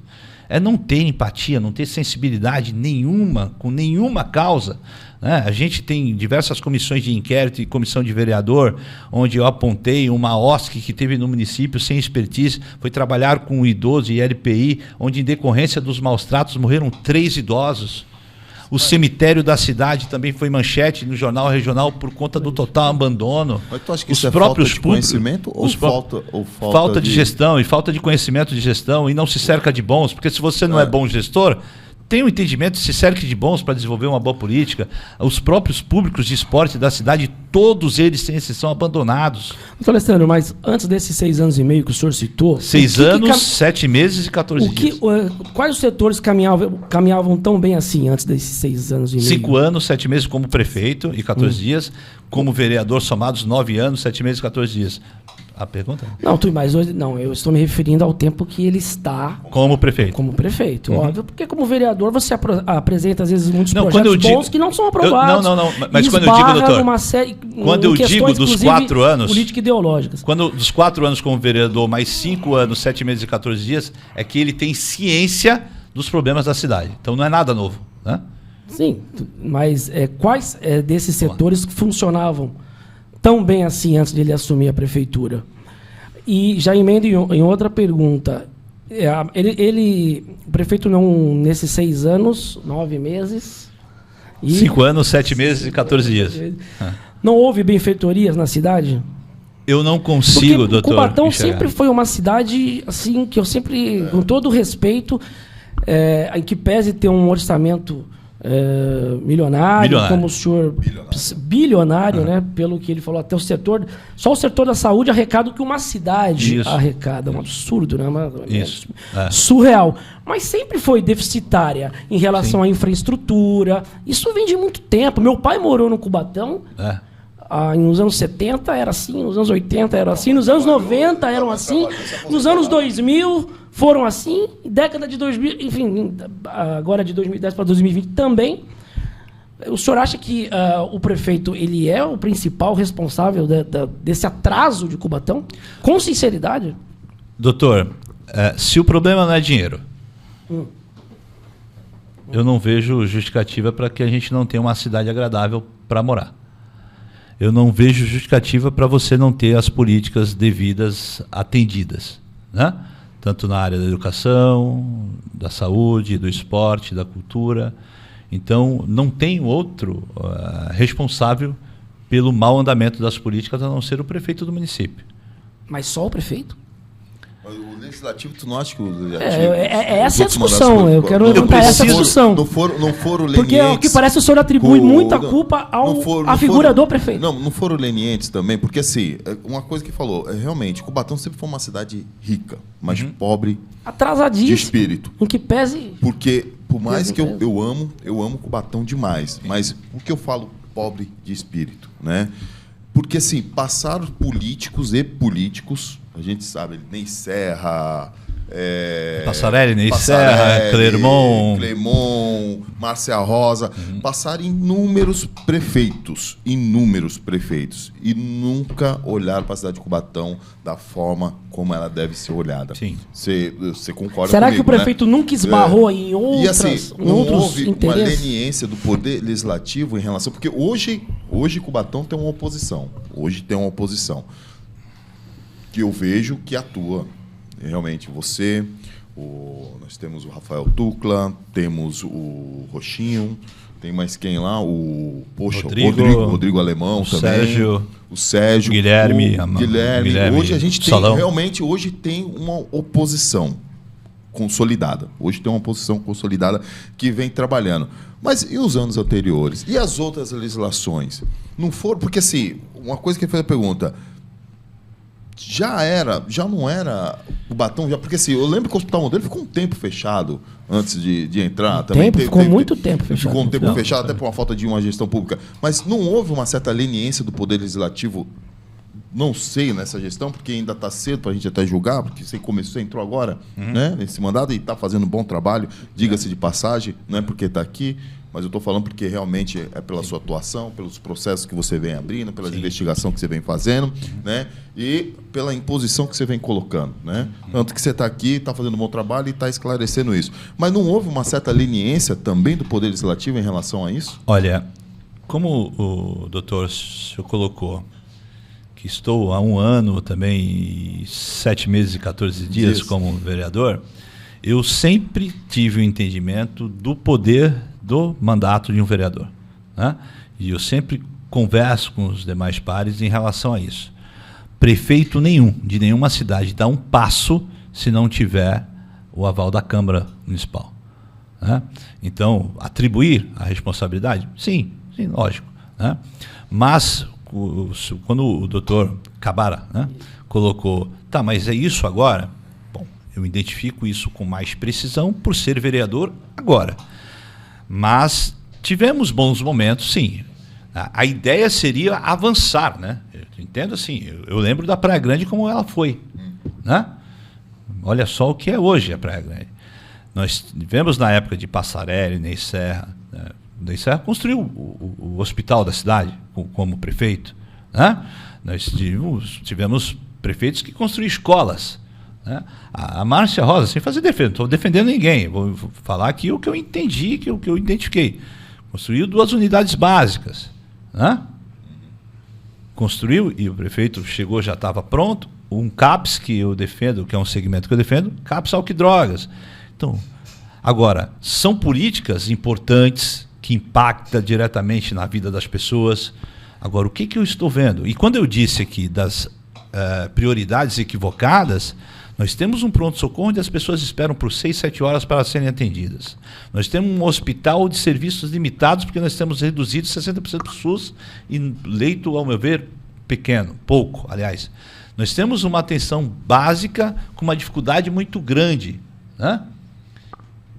É não ter empatia, não ter sensibilidade nenhuma, com nenhuma causa. Né? A gente tem diversas comissões de inquérito e comissão de vereador, onde eu apontei uma OSC que teve no município sem expertise, foi trabalhar com o idoso e LPI, onde em decorrência dos maus tratos morreram 3 idosos. O cemitério da cidade também foi manchete no jornal regional por conta do total abandono. Mas tu acha que isso é falta de conhecimento ou falta de gestão e falta de conhecimento de gestão, e não se cerca de bons, porque se você não é bom gestor, tem um entendimento, se cerque de bons para desenvolver uma boa política. Os próprios públicos de esporte da cidade, todos eles, sem exceção, abandonados. Doutor Alessandro, mas antes desses 6 anos e meio que o senhor citou... 6 anos, 7 meses e 14 dias. Quais os setores caminhavam tão bem assim antes desses 6 anos e meio? 5 anos, 7 meses como prefeito e 14 dias. Como vereador, somados 9 anos, 7 meses e 14 dias. a pergunta? Não, mas hoje não, eu estou me referindo ao tempo que ele está Como prefeito. como prefeito, óbvio, porque como vereador você apresenta às vezes muitos Não, projetos quando eu digo- bons que não são aprovados. Não, mas e quando eu digo, esbarra doutor, numa série, quando eu digo questões, dos inclusive, 4 anos, político-ideológicas. quando dos 4 anos como vereador, mais 5 anos, 7 meses e 14 dias, é que ele tem ciência dos problemas da cidade. Então não é nada novo, né? Sim, mas quais desses setores funcionavam tão bem assim antes de ele assumir a prefeitura? E já emendo em outra pergunta. O prefeito não, nesses 6 anos, 9 meses... 5 anos, 7 meses e 14 dias. Não houve benfeitorias na cidade? Eu não consigo, Porque doutor. Cubatão enxergar. sempre foi uma cidade assim que eu sempre, com todo respeito, em que pese ter um orçamento milionário, como o senhor bilionário, né? Pelo que ele falou, até só o setor da saúde arrecada o que uma cidade arrecada, um absurdo, né? Surreal. Mas sempre foi deficitária em relação à infraestrutura. Isso vem de muito tempo. Meu pai morou no Cubatão. Nos anos 70 era assim, nos anos 80 era assim, nos anos 90 eram assim, nos anos 2000 foram assim, década de 2000, enfim, agora de 2010 para 2020 também. O senhor acha que o prefeito ele é o principal responsável desse atraso de Cubatão? Com sinceridade? Doutor, se o problema não é dinheiro, eu não vejo justificativa para que a gente não tenha uma cidade agradável para morar. Eu não vejo justificativa para você não ter as políticas devidas atendidas, né? Tanto na área da educação, da saúde, do esporte, da cultura. Então, não tem outro responsável pelo mau andamento das políticas a não ser o prefeito do município. Mas só o prefeito? O legislativo, tu não acha que o legislativo... essa é a discussão. Eu quero levantar essa discussão. Não foram lenientes... Porque o que parece o senhor atribui muita culpa à figura do prefeito. Não foram lenientes também, porque assim, uma coisa que falou, realmente, Cubatão sempre foi uma cidade rica, mas pobre atrasadíssimo, de espírito. Em que pese... Porque, por mais que eu amo Cubatão demais, mas por que eu falo pobre de espírito, né? Porque, assim, passaram políticos, a gente sabe, Ney Serra... Passarelli, Ney Serra, Clermont, Márcia Rosa, passaram inúmeros prefeitos, e nunca olharam para a cidade de Cubatão da forma como ela deve ser olhada. Sim. Você concorda Será comigo, que o prefeito nunca esbarrou em outros interesses? Não houve uma interesses? leniência do poder legislativo em relação... Porque hoje Cubatão tem uma oposição. Que eu vejo que atua. Realmente, nós temos o Rafael Tucla, temos o Roxinho, tem mais quem lá? O Rodrigo Alemão o também. O Sérgio. Guilherme. Hoje a gente tem, Salão. realmente, tem uma oposição consolidada. Hoje tem uma oposição consolidada que vem trabalhando. Mas e os anos anteriores? E as outras legislações? Não foram? Porque, assim, uma coisa que ele fez a pergunta... Já não era o Cubatão, porque assim, eu lembro que o Hospital Modelo ficou um tempo fechado antes de entrar. Ficou muito tempo fechado. Ficou um tempo fechado, até por uma falta de uma gestão pública. Mas não houve uma certa leniência do Poder Legislativo, não sei, nessa gestão, porque ainda está cedo para a gente até julgar, porque você entrou agora né, nesse mandato e está fazendo um bom trabalho, diga-se de passagem, não é porque está aqui, mas eu estou falando porque realmente é pela sua atuação, pelos processos que você vem abrindo, pelas investigações que você vem fazendo, né? E pela imposição que você vem colocando, né? Tanto que você está aqui, está fazendo um bom trabalho e está esclarecendo isso. Mas não houve uma certa leniência também do Poder Legislativo em relação a isso? Olha, como o doutor senhor colocou, que estou há 1 ano também, 7 meses e 14 dias como vereador, eu sempre tive o entendimento do poder do mandato de um vereador, né? E eu sempre converso com os demais pares em relação a isso. Prefeito nenhum, de nenhuma cidade, dá um passo se não tiver o aval da Câmara Municipal, né? Então, atribuir a responsabilidade? Sim, lógico, né? Mas, quando o doutor Cabara, né, colocou, mas é isso agora? Bom, eu identifico isso com mais precisão por ser vereador agora. Mas tivemos bons momentos, sim. A ideia seria avançar, né? Entendo assim, eu lembro da Praia Grande como ela foi, né? Olha só o que é hoje a Praia Grande. Nós tivemos na época de Passarelli, Ney Serra, né? Ney Serra construiu o hospital da cidade como prefeito, né? Nós tivemos prefeitos que construíram escolas, né? A Márcia Rosa, sem fazer defesa, não estou defendendo ninguém, vou falar aqui o que eu entendi, o que eu identifiquei. Construiu 2 unidades básicas, né? Construiu, e o prefeito chegou, já estava pronto, um CAPS que eu defendo, que é um segmento que eu defendo, CAPS álcool e drogas. Então, agora, são políticas importantes que impactam diretamente na vida das pessoas. Agora, o que eu estou vendo? E quando eu disse aqui das prioridades equivocadas, nós temos um pronto-socorro onde as pessoas esperam por 6, 7 horas para serem atendidas. Nós temos um hospital de serviços limitados, porque nós temos reduzido 60% do SUS e leito, ao meu ver, pequeno, pouco, aliás. Nós temos uma atenção básica com uma dificuldade muito grande, né?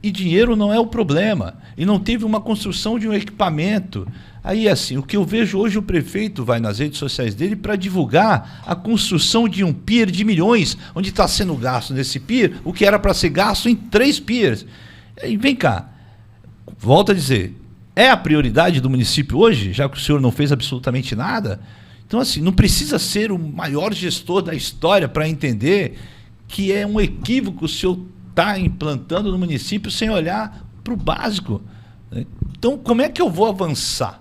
E dinheiro não é o problema. E não teve uma construção de um equipamento. Aí, assim, o que eu vejo hoje, o prefeito vai nas redes sociais dele para divulgar a construção de um pier de milhões, onde está sendo gasto nesse pier o que era para ser gasto em 3 piers. E vem cá, volto a dizer, é a prioridade do município hoje, já que o senhor não fez absolutamente nada? Então, assim, não precisa ser o maior gestor da história para entender que é um equívoco o senhor está implantando no município sem olhar para o básico. Então, como é que eu vou avançar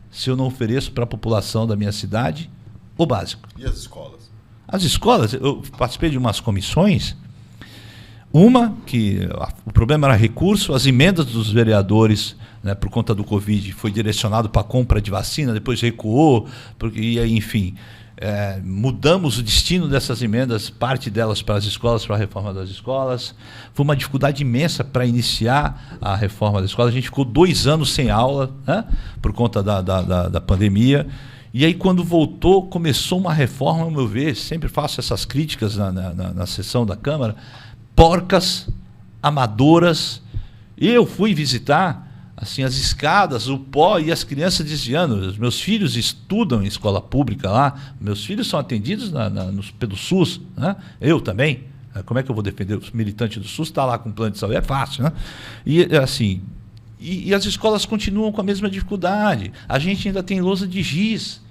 se eu não ofereço para a população da minha cidade o básico? E as escolas? As escolas, eu participei de umas comissões, uma que o problema era recurso, as emendas dos vereadores, né, por conta do Covid, foi direcionado para a compra de vacina, depois recuou, e aí, enfim, mudamos o destino dessas emendas, parte delas para as escolas, para a reforma das escolas. Foi uma dificuldade imensa para iniciar a reforma das escolas. A gente ficou 2 anos sem aula, né, por conta da pandemia. E aí, quando voltou, começou uma reforma, ao meu ver, sempre faço essas críticas na sessão da Câmara, porcas, amadoras. Eu fui visitar assim, as escadas, o pó e as crianças desviando. Os meus filhos estudam em escola pública lá, meus filhos são atendidos pelo SUS, né? Eu também. Como é que eu vou defender os militantes do SUS? Está lá com plano de saúde, é fácil, né? E assim, e as escolas continuam com a mesma dificuldade. A gente ainda tem lousa de giz.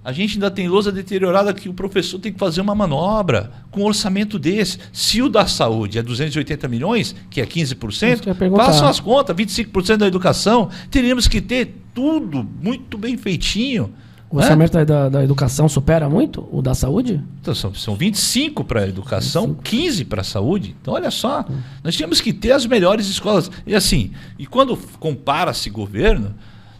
A gente ainda tem lousa deteriorada que o professor tem que fazer uma manobra com um orçamento desse. Se o da saúde é 280 milhões, que é 15%, façam as contas, 25% da educação, teríamos que ter tudo muito bem feitinho. O orçamento da educação supera muito o da saúde? Então, são 25 para a educação, 25. 15 para a saúde. Então, olha só, nós tínhamos que ter as melhores escolas. E assim, e quando compara-se governo,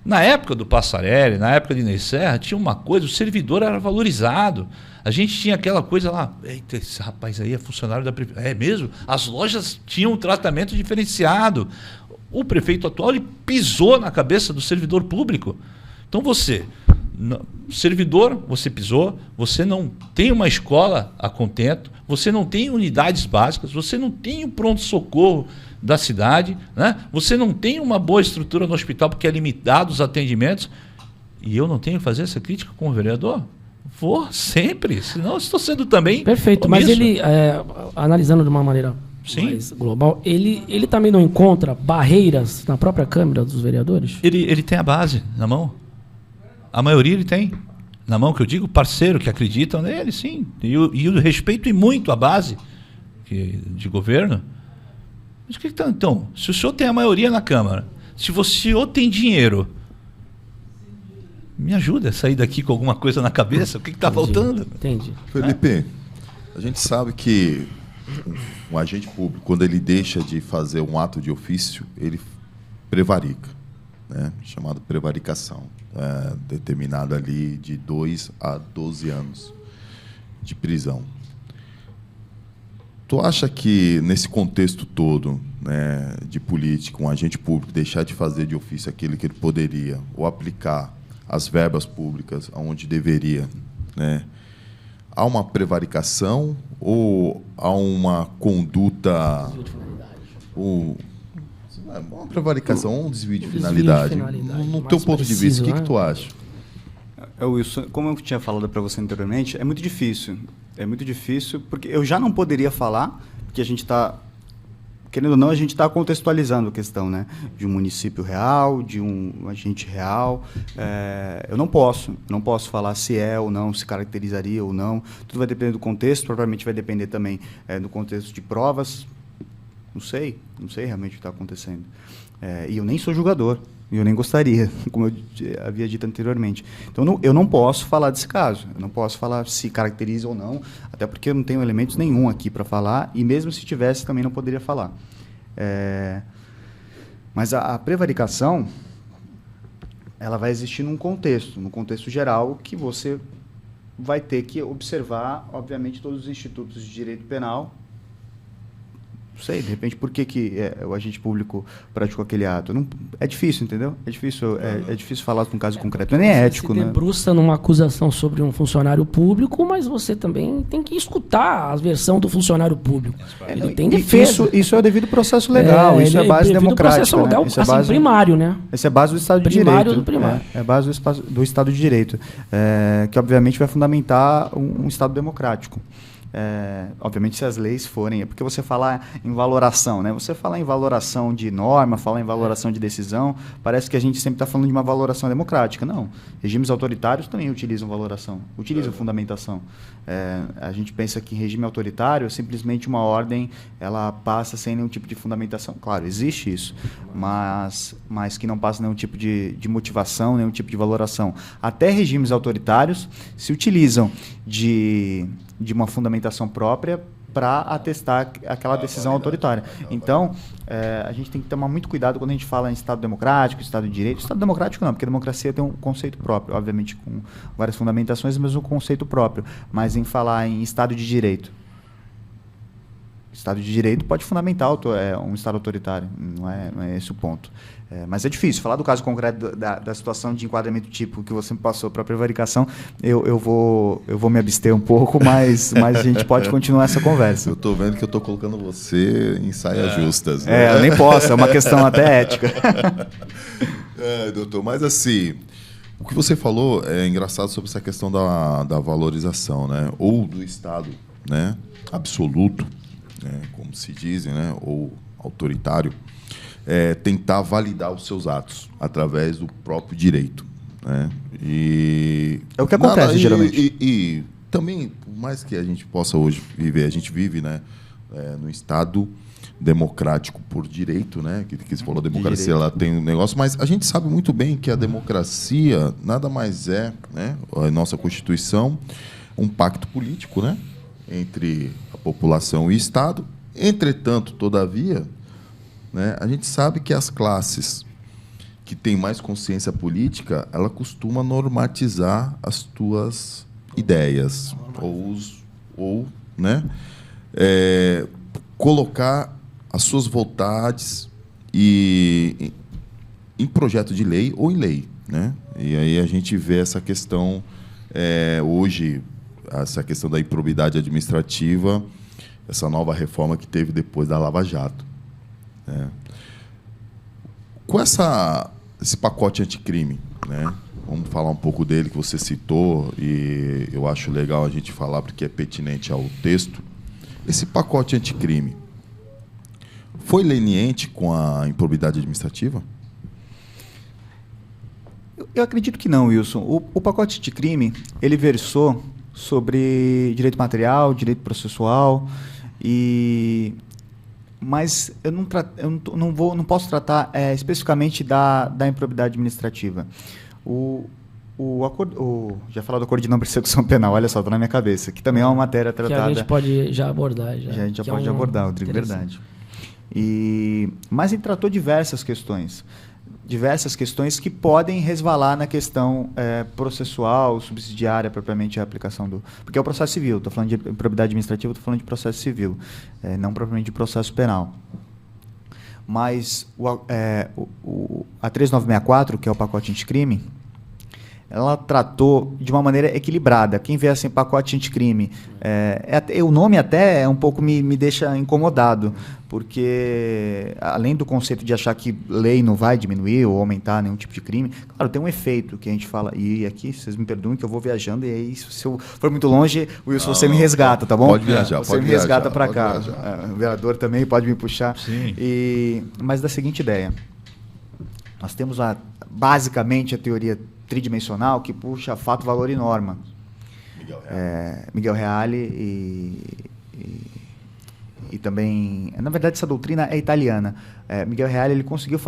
na época do Passarelli, na época de Ney Serra, tinha uma coisa, o servidor era valorizado. A gente tinha aquela coisa lá, eita, esse rapaz aí é funcionário da prefeitura. É mesmo? As lojas tinham um tratamento diferenciado. O prefeito atual, ele pisou na cabeça do servidor público. Então você, servidor, você pisou, você não tem uma escola a contento, você não tem unidades básicas, você não tem o pronto-socorro da cidade, né? Você não tem uma boa estrutura no hospital porque é limitado os atendimentos, e eu não tenho que fazer essa crítica como vereador? Vou sempre, senão eu estou sendo também perfeito, omisso. mas ele, analisando de uma maneira mais global, ele também não encontra barreiras na própria Câmara dos Vereadores? Ele tem a base na mão. A maioria ele tem na mão, que eu digo, parceiro, que acreditam nele, sim. E eu respeito e muito a base de governo. Mas o que está, então? Se o senhor tem a maioria na Câmara, se o senhor tem dinheiro, me ajuda a sair daqui com alguma coisa na cabeça, o que está faltando? Entendi. Felipe, a gente sabe que um agente público, quando ele deixa de fazer um ato de ofício, ele prevarica, né? Chamado prevaricação, determinado ali de 2 a 12 anos de prisão. Tu acha que, nesse contexto todo, né, de política, um agente público deixar de fazer de ofício aquilo que ele poderia, ou aplicar as verbas públicas onde deveria, né, há uma prevaricação ou há uma conduta... uma prevaricação ou um desvio de finalidade? No teu ponto de vista, o que tu acha? Wilson, como eu tinha falado para você anteriormente, é muito difícil. É muito difícil, porque eu já não poderia falar, porque a gente está, querendo ou não, a gente está contextualizando a questão, né? De um município real, de um agente real. Eu não posso falar se é ou não, se caracterizaria ou não. Tudo vai depender do contexto, provavelmente vai depender também do contexto de provas. Não sei realmente o que está acontecendo. E eu nem sou julgador. E eu nem gostaria, como eu havia dito anteriormente. Então, eu não posso falar desse caso. Eu não posso falar se caracteriza ou não, até porque eu não tenho elementos nenhum aqui para falar, e mesmo se tivesse, também não poderia falar. Mas a prevaricação, ela vai existir num contexto geral, que você vai ter que observar, obviamente, todos os institutos de direito penal. Não sei, de repente, por que o agente público praticou aquele ato? Não, é difícil, entendeu? É difícil falar de um caso concreto. Não é nem ético, né? Você debruça numa acusação sobre um funcionário público, mas você também tem que escutar a versão do funcionário público. Ele tem defesa. Isso é o devido processo legal, isso é base democrática. Processo legal, isso é base primário, né? Isso é base do Estado de Primário Direito. Do primário. É base do Estado de Direito, que obviamente vai fundamentar um Estado democrático. Obviamente, se as leis forem... porque você falar em valoração, né? Você falar em valoração de norma, falar em valoração de decisão, parece que a gente sempre está falando de uma valoração democrática. Não. Regimes autoritários também utilizam valoração, utilizam fundamentação. A gente pensa que em regime autoritário, simplesmente uma ordem ela passa sem nenhum tipo de fundamentação. Claro, existe isso, mas que não passa nenhum tipo de motivação, nenhum tipo de valoração. Até regimes autoritários se utilizam de uma fundamentação própria para atestar aquela decisão autoritária. Então, a gente tem que tomar muito cuidado quando a gente fala em Estado democrático, Estado de Direito. Estado democrático não, porque a democracia tem um conceito próprio, obviamente com várias fundamentações, mas um conceito próprio. Mas em falar em Estado de Direito. Estado de Direito pode fundamentar um Estado autoritário, não é esse o ponto. Mas é difícil. Falar do caso concreto da situação de enquadramento típico que você me passou para a prevaricação, eu vou me abster um pouco, mas a gente pode continuar essa conversa. Eu estou vendo que eu estou colocando você em saias justas. Né? Eu nem posso, é uma questão até ética. Doutor, mas assim, o que você falou é engraçado sobre essa questão da valorização, né? Ou do Estado, né? Absoluto, né? Como se dizem, né? Ou autoritário. Tentar validar os seus atos através do próprio direito, né? É o que acontece, geralmente. E também, por mais que a gente possa hoje viver, a gente vive, né, no Estado democrático por direito, né? Que você falou, a democracia ela tem um negócio, mas a gente sabe muito bem que a democracia nada mais é, né, a nossa Constituição, um pacto político, né, entre a população e o Estado. Entretanto, todavia, né, a gente sabe que as classes que têm mais consciência política, ela costuma normatizar as tuas ideias ou né, colocar as suas vontades em projeto de lei ou em lei, né? E aí a gente vê essa questão hoje, essa questão da improbidade administrativa, essa nova reforma que teve depois da Lava Jato. Com esse pacote anticrime, né? Vamos falar um pouco dele, que você citou, e eu acho legal a gente falar porque é pertinente ao texto. Esse pacote anticrime foi leniente com a improbidade administrativa? Eu acredito que não, Wilson. O pacote anticrime, ele versou sobre direito material, direito processual, mas eu não posso tratar especificamente da improbidade administrativa. Já falou do Acordo de Não Persecução Penal, olha só, está na minha cabeça, que também é uma matéria tratada... Que a gente pode já abordar. A gente já pode abordar, Rodrigo, verdade. Mas ele tratou diversas questões que podem resvalar na questão processual, subsidiária, propriamente a aplicação do... Porque é o processo civil, estou falando de improbidade administrativa, estou falando de processo civil, não propriamente de processo penal. Mas a 3964, que é o pacote anticrime, ela tratou de uma maneira equilibrada. Quem vê assim, pacote anticrime, o nome até um pouco me deixa incomodado, porque além do conceito de achar que lei não vai diminuir ou aumentar nenhum tipo de crime, claro, tem um efeito que a gente fala, e aqui, vocês me perdoem que eu vou viajando, e aí se eu for muito longe, Wilson, você me resgata, tá bom? Pode viajar, você me resgata para cá. Viajar. O vereador também pode me puxar. Sim. Mas da seguinte ideia, nós temos basicamente a teoria tridimensional que puxa fato, valor e norma. Miguel Reale e também, na verdade, essa doutrina é italiana. Miguel Reale ele conseguiu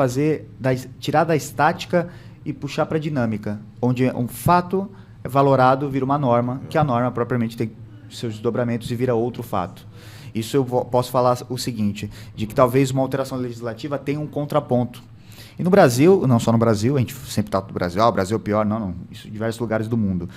tirar da estática e puxar para a dinâmica, onde um fato é valorado vira uma norma, que a norma propriamente tem seus desdobramentos e vira outro fato. Isso eu posso falar o seguinte, de que talvez uma alteração legislativa tenha um contraponto. E no Brasil, não só no Brasil, a gente sempre está no Brasil, o Brasil é o pior, não, isso em diversos lugares do mundo.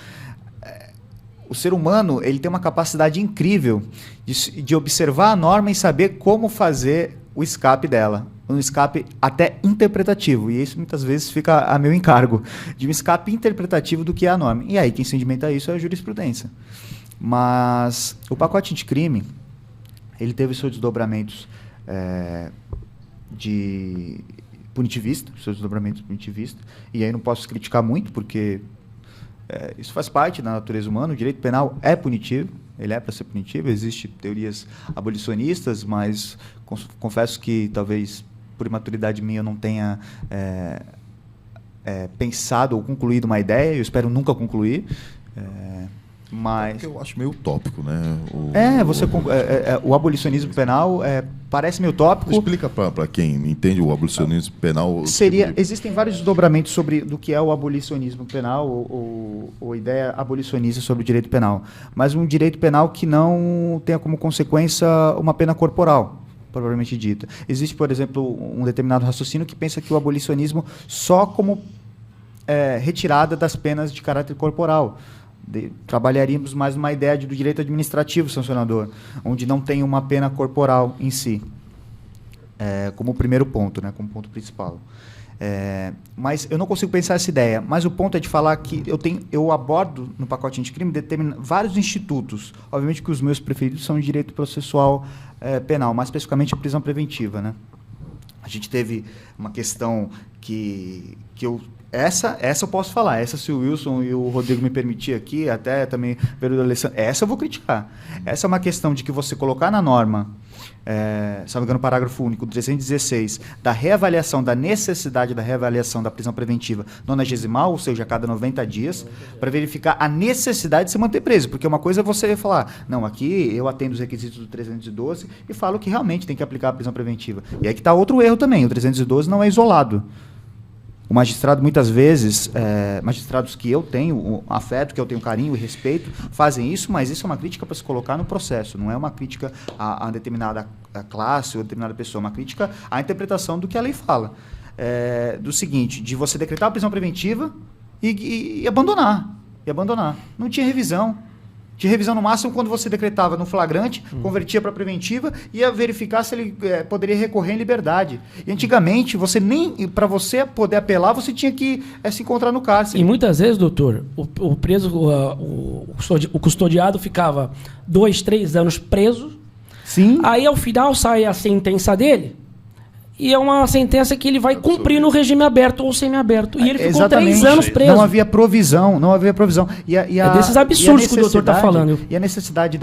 O ser humano ele tem uma capacidade incrível de observar a norma e saber como fazer o escape dela. Um escape até interpretativo, e isso muitas vezes fica a meu encargo, de um escape interpretativo do que é a norma. E aí quem se sedimenta isso é a jurisprudência. Mas o pacote anticrime, ele teve seus desdobramentos de punitivista, seus desdobramentos punitivistas, e aí não posso criticar muito, porque isso faz parte da natureza humana, o direito penal é punitivo, ele é para ser punitivo, existem teorias abolicionistas, mas confesso que talvez por imaturidade minha eu não tenha pensado ou concluído uma ideia, eu espero nunca concluir, mas... Eu acho meio utópico, né? O abolicionismo penal parece meio utópico. Explica para quem entende o abolicionismo penal. Existem vários desdobramentos do que é o abolicionismo penal ou ideia abolicionista sobre o direito penal, mas um direito penal que não tenha como consequência uma pena corporal, propriamente dita. Existe, por exemplo, um determinado raciocínio que pensa que o abolicionismo só como retirada das penas de caráter corporal. Trabalharíamos mais numa ideia do direito administrativo sancionador, onde não tem uma pena corporal em si, como primeiro ponto, né, como ponto principal. Mas eu não consigo pensar essa ideia, mas o ponto é de falar que eu abordo no pacote anticrime vários institutos, obviamente que os meus preferidos são o direito processual penal, mais especificamente a prisão preventiva, né? A gente teve uma questão que essa eu posso falar, essa se o Wilson e o Rodrigo me permitir aqui, até também o vereador Alessandro, essa eu vou criticar. Essa é uma questão de que você colocar na norma, se não me engano, parágrafo único, 316, da reavaliação, da necessidade da reavaliação da prisão preventiva 90º, ou seja, a cada 90 dias, para verificar a necessidade de se manter preso, porque uma coisa é você falar, não, aqui eu atendo os requisitos do 312 e falo que realmente tem que aplicar a prisão preventiva. E aí que está outro erro também, o 312 não é isolado. O magistrado, muitas vezes, magistrados que eu tenho afeto, que eu tenho carinho e respeito, fazem isso, mas isso é uma crítica para se colocar no processo, não é uma crítica a determinada classe ou determinada pessoa, é uma crítica à interpretação do que a lei fala. Do seguinte, de você decretar a prisão preventiva e abandonar. Não tinha revisão. Tinha revisão no máximo quando você decretava no flagrante, convertia para preventiva e ia verificar se ele poderia recorrer em liberdade. E antigamente, para você poder apelar, você tinha que se encontrar no cárcere. E muitas vezes, doutor, o preso, o custodiado ficava 2, 3 anos preso. Sim. Aí, ao final, sai a sentença dele. E é uma sentença que ele vai cumprir no regime aberto ou semiaberto. E ele ficou Exatamente. 3 anos preso. Não havia provisão. É desses absurdos que o doutor está falando. E a necessidade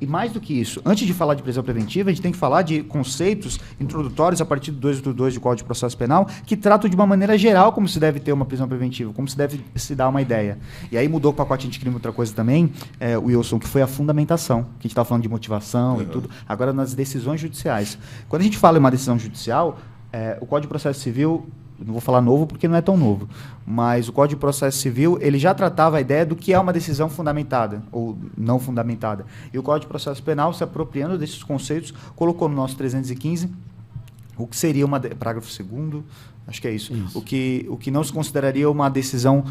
e mais do que isso, antes de falar de prisão preventiva, a gente tem que falar de conceitos introdutórios a partir do 282 do Código de Processo Penal, que tratam de uma maneira geral como se deve ter uma prisão preventiva, como se deve se dar uma ideia. E aí mudou o pacote anticrime outra coisa também, Wilson, que foi a fundamentação, que a gente estava falando de motivação e tudo, agora nas decisões judiciais. Quando a gente fala em uma decisão judicial, o Código de Processo Civil, não vou falar novo porque não é tão novo, mas o Código de Processo Civil ele já tratava a ideia do que é uma decisão fundamentada ou não fundamentada. E o Código de Processo Penal, se apropriando desses conceitos, colocou no nosso 315 o que seria parágrafo 2º, acho que é isso. O que não se consideraria uma decisão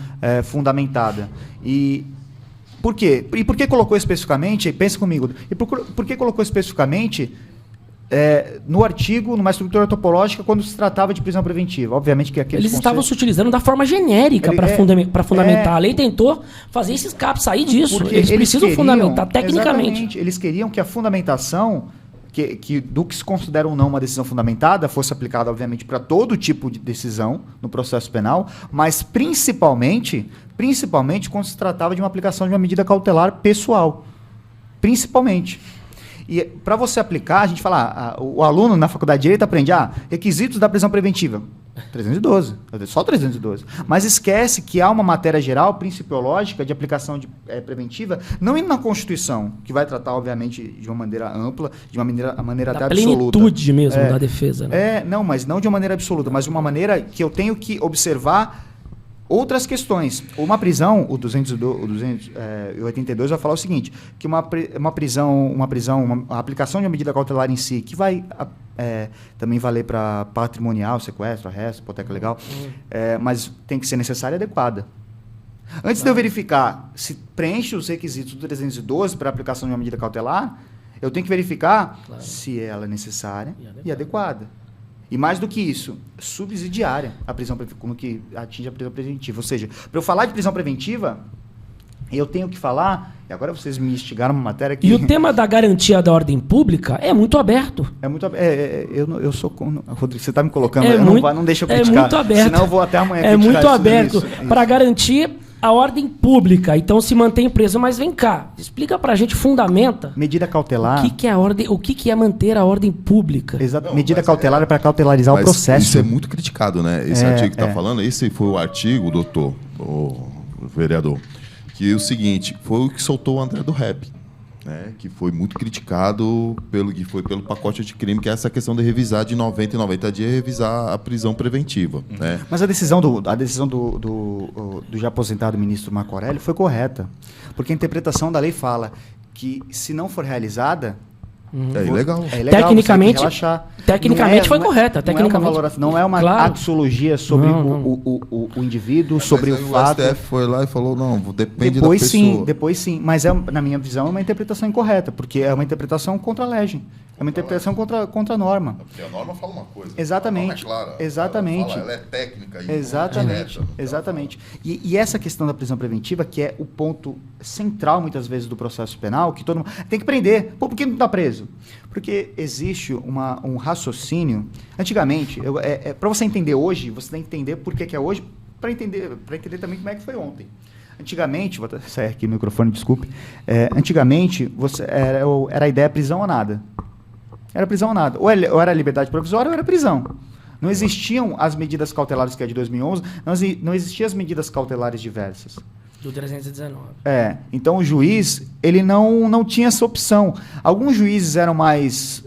fundamentada. E por quê? E por que colocou especificamente? Pensa comigo. E por que colocou especificamente no artigo, numa estrutura topológica, quando se tratava de prisão preventiva. Obviamente que aqueles Eles estavam se utilizando da forma genérica para fundamentar. A lei tentou fazer esse escape, sair disso. Porque eles precisam fundamentar tecnicamente. Exatamente. Eles queriam que a fundamentação, que do que se considera ou não uma decisão fundamentada, fosse aplicada, obviamente, para todo tipo de decisão no processo penal, mas principalmente quando se tratava de uma aplicação de uma medida cautelar pessoal. E para você aplicar, a gente fala, o aluno na faculdade de Direito aprende, requisitos da prisão preventiva. 312, só 312. Mas esquece que há uma matéria geral, principiológica, de aplicação preventiva, não indo na Constituição, que vai tratar, obviamente, de uma maneira ampla, de uma maneira até absoluta. Plenitude mesmo da defesa. Né? Não, mas não de uma maneira absoluta, mas de uma maneira que eu tenho que observar outras questões. Uma prisão, o 282 vai falar o seguinte, que a aplicação de uma medida cautelar em si, que vai também valer para patrimonial, sequestro, arresto, hipoteca legal, mas tem que ser necessária e adequada. Antes de eu verificar se preenche os requisitos do 312 para a aplicação de uma medida cautelar, eu tenho que verificar se ela é necessária e adequada. E mais do que isso, subsidiária a prisão como que atinge a prisão preventiva. Ou seja, para eu falar de prisão preventiva, eu tenho que falar... E agora vocês me instigaram uma matéria que... E o tema da garantia da ordem pública é muito aberto. Eu sou... Rodrigo, você está me colocando... não deixa eu criticar. É muito aberto. Senão eu vou até amanhã criticar. É muito aberto para garantir a ordem pública. Então se mantém preso. Mas vem cá, explica pra gente, fundamenta. Medida cautelar. O que é manter a ordem pública? Exato. Medida cautelar é para cautelarizar o processo. Isso é muito criticado, né? Esse artigo que está falando, esse foi o artigo, doutor, o vereador, que é o seguinte, foi o que soltou o André do Rap, né? Que foi muito criticado pelo pacote de crime, que é essa questão de revisar de 90 em 90 dias, revisar a prisão preventiva. Né? Mas a decisão do já aposentado ministro Marco Aurélio foi correta, porque a interpretação da lei fala que, se não for realizada... É ilegal. Tecnicamente foi correta. Não é uma axiologia sobre o indivíduo, sobre o fato. O STF foi lá e falou, não, depende da pessoa. Depois sim, mas na minha visão é uma interpretação incorreta, porque é uma interpretação contra a lei. É uma interpretação contra a norma. Porque a norma fala uma coisa. Exatamente. A norma é clara. Exatamente. Ela é técnica. Exatamente. E essa questão da prisão preventiva, que é o ponto central, muitas vezes, do processo penal, que todo mundo tem que prender. Por que não está preso? Porque existe um raciocínio... Antigamente, para você entender hoje, você tem que entender por que é hoje, para entender também como é que foi ontem. Antigamente, vou sair aqui no microfone, desculpe. Antigamente, era a ideia prisão ou nada. Era prisão ou nada. Ou era liberdade provisória ou era prisão. Não existiam as medidas cautelares, que é de 2011, não existiam as medidas cautelares diversas. Do 319. Então o juiz, ele não tinha essa opção. Alguns juízes eram mais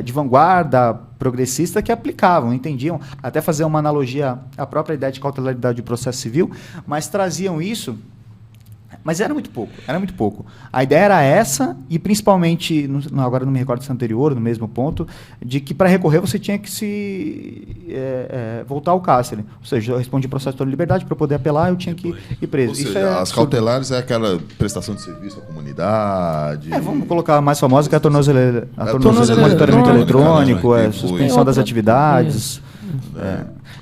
de vanguarda, progressista, que aplicavam, entendiam, até fazer uma analogia à própria ideia de cautelaridade do processo civil, mas traziam isso. Mas era muito pouco. A ideia era essa, e principalmente, agora não me recordo se é anterior, no mesmo ponto, de que para recorrer você tinha que voltar ao cárcere. Ou seja, eu respondi processo de liberdade, para poder apelar, eu tinha que ir preso. Ou seja, as cautelares é aquela prestação de serviço à comunidade. Vamos colocar a mais famosa, que é a monitoramento eletrônico, suspensão das atividades.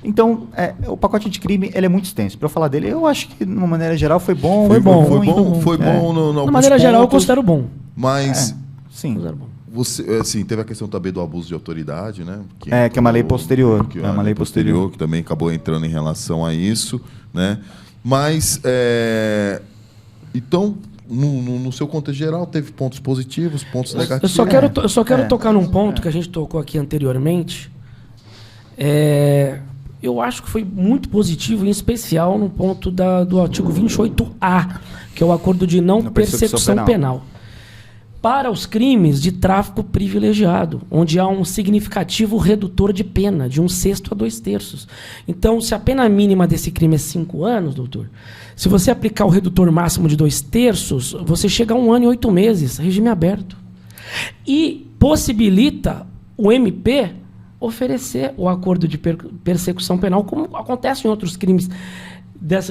Então, o pacote de crime ele é muito extenso. Para eu falar dele, eu acho que, de uma maneira geral, foi bom. Foi bom. De maneira geral, eu considero bom. Mas, sim. Teve a questão também do abuso de autoridade, né? Que é uma lei posterior. É uma lei posterior, que também acabou entrando em relação a isso, né? Mas, então, no seu contexto geral, teve pontos positivos, pontos negativos. Eu só quero tocar num ponto que a gente tocou aqui anteriormente. Eu acho que foi muito positivo, em especial no ponto do artigo 28A, que é o acordo de não persecução penal. Para os crimes de tráfico privilegiado, onde há um significativo redutor de pena, de 1/6 a 2/3. Então, se a pena mínima desse crime é 5 anos, doutor, se você aplicar o redutor máximo de 2/3, você chega a 1 ano e 8 meses, regime aberto. E possibilita o MP oferecer o acordo de persecução penal, como acontece em outros crimes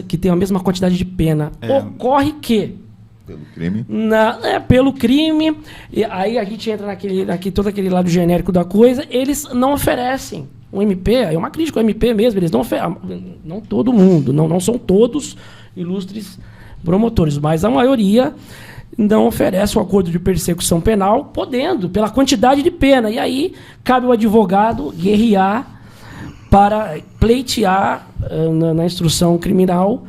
que têm a mesma quantidade de pena. Ocorre que Pelo crime? Pelo crime. E aí a gente entra todo aquele lado genérico da coisa. Eles não oferecem. O MP, é uma crítica ao MP mesmo, eles não oferecem. Não todo mundo, não são todos ilustres promotores, mas a maioria não oferece o acordo de persecução penal, podendo, pela quantidade de pena. E aí cabe ao advogado guerrear para pleitear na instrução criminal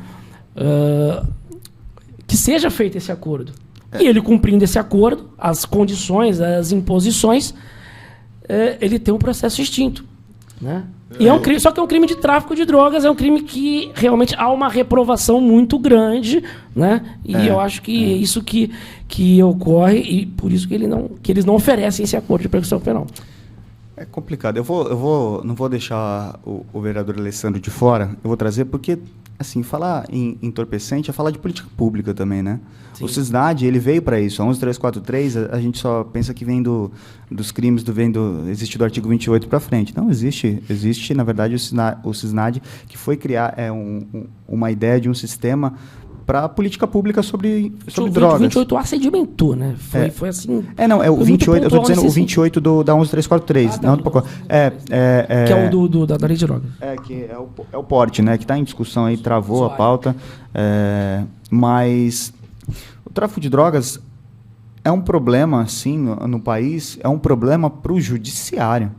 que seja feito esse acordo. E ele cumprindo esse acordo, as condições, as imposições, ele tem um processo extinto. Né? E é um crime, só que é um crime de tráfico de drogas, é um crime que realmente há uma reprovação muito grande, né? E eu acho que é isso que ocorre, e por isso que eles não oferecem esse acordo de persecução penal. É complicado. Não vou deixar o vereador Alessandro de fora, eu vou trazer porque, assim, falar em entorpecente é falar de política pública também, né? Sim. O CISNAD, ele veio para isso. A 11343, a gente só pensa que vem dos crimes, existe do artigo 28 para frente. Não, existe, na verdade, o CISNAD, que foi criar uma ideia de um sistema para política pública sobre drogas. O 28A sedimentou, né? Foi assim... o 28, eu estou dizendo o 28 da 11343, não do pacote. Que é o da lei de drogas. Que é o porte, né? Que está em discussão aí, travou a pauta. Mas o tráfico de drogas é um problema, assim, no país, é um problema para o judiciário.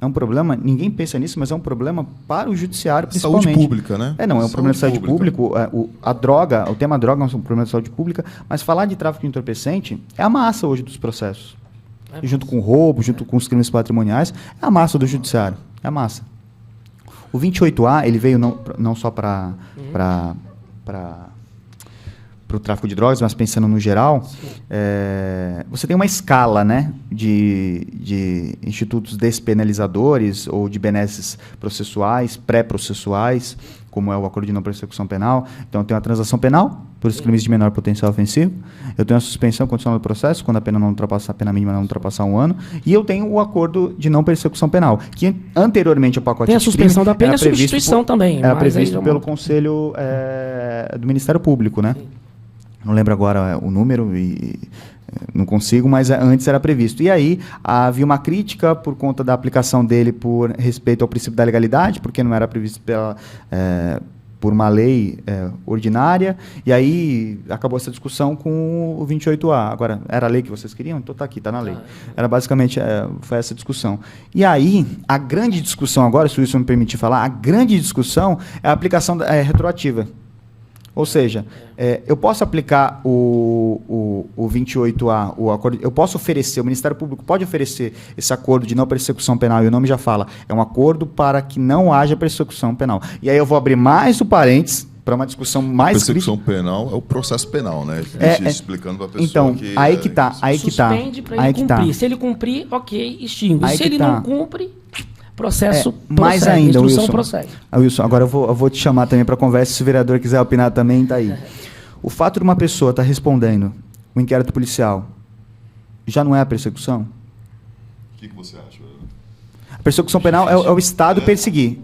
É um problema, ninguém pensa nisso, mas é um problema para o judiciário, principalmente. Saúde pública, né? É um problema de saúde pública. O tema droga é um problema de saúde pública, mas falar de tráfico de entorpecente é a massa hoje dos processos. Junto com o roubo, junto com os crimes patrimoniais, é a massa do judiciário. É a massa. O 28A, ele veio não só para o tráfico de drogas, mas pensando no geral, você tem uma escala, né, de institutos despenalizadores ou de benesses processuais, pré-processuais, como é o acordo de não persecução penal. Então, eu tenho a transação penal, por os crimes de menor potencial ofensivo. Eu tenho a suspensão condicional do processo, quando a pena mínima não ultrapassar 1 ano. E eu tenho o acordo de não persecução penal, que anteriormente ao pacote tem a suspensão da pena e a substituição também. Era previsto pelo Conselho do Ministério Público, né? Não lembro agora o número e não consigo, mas antes era previsto. E aí havia uma crítica por conta da aplicação dele por respeito ao princípio da legalidade, porque não era previsto por uma lei ordinária, e aí acabou essa discussão com o 28A. Agora, era a lei que vocês queriam? Então está aqui, está na lei. Era basicamente, foi essa discussão. E aí, a grande discussão agora, se o Wilson me permitir falar, a grande discussão é a aplicação retroativa. Ou seja, eu posso aplicar o 28A, o acordo, eu posso oferecer, o Ministério Público pode oferecer esse acordo de não persecução penal, e o nome já fala, é um acordo para que não haja persecução penal. E aí eu vou abrir mais o parênteses para uma discussão mais persecução penal é o processo penal, né? Explicando para a pessoa então, que... aí que tá. Suspende para ele cumprir. Se ele cumprir, ok, extingue. Se ele não cumpre... Processo mais ainda, instrução Wilson. prossegue. Wilson, agora eu vou te chamar também para conversa, se o vereador quiser opinar também, está aí. O fato de uma pessoa estar respondendo o inquérito policial já não é a persecução? O que você acha? A persecução penal é o Estado perseguir.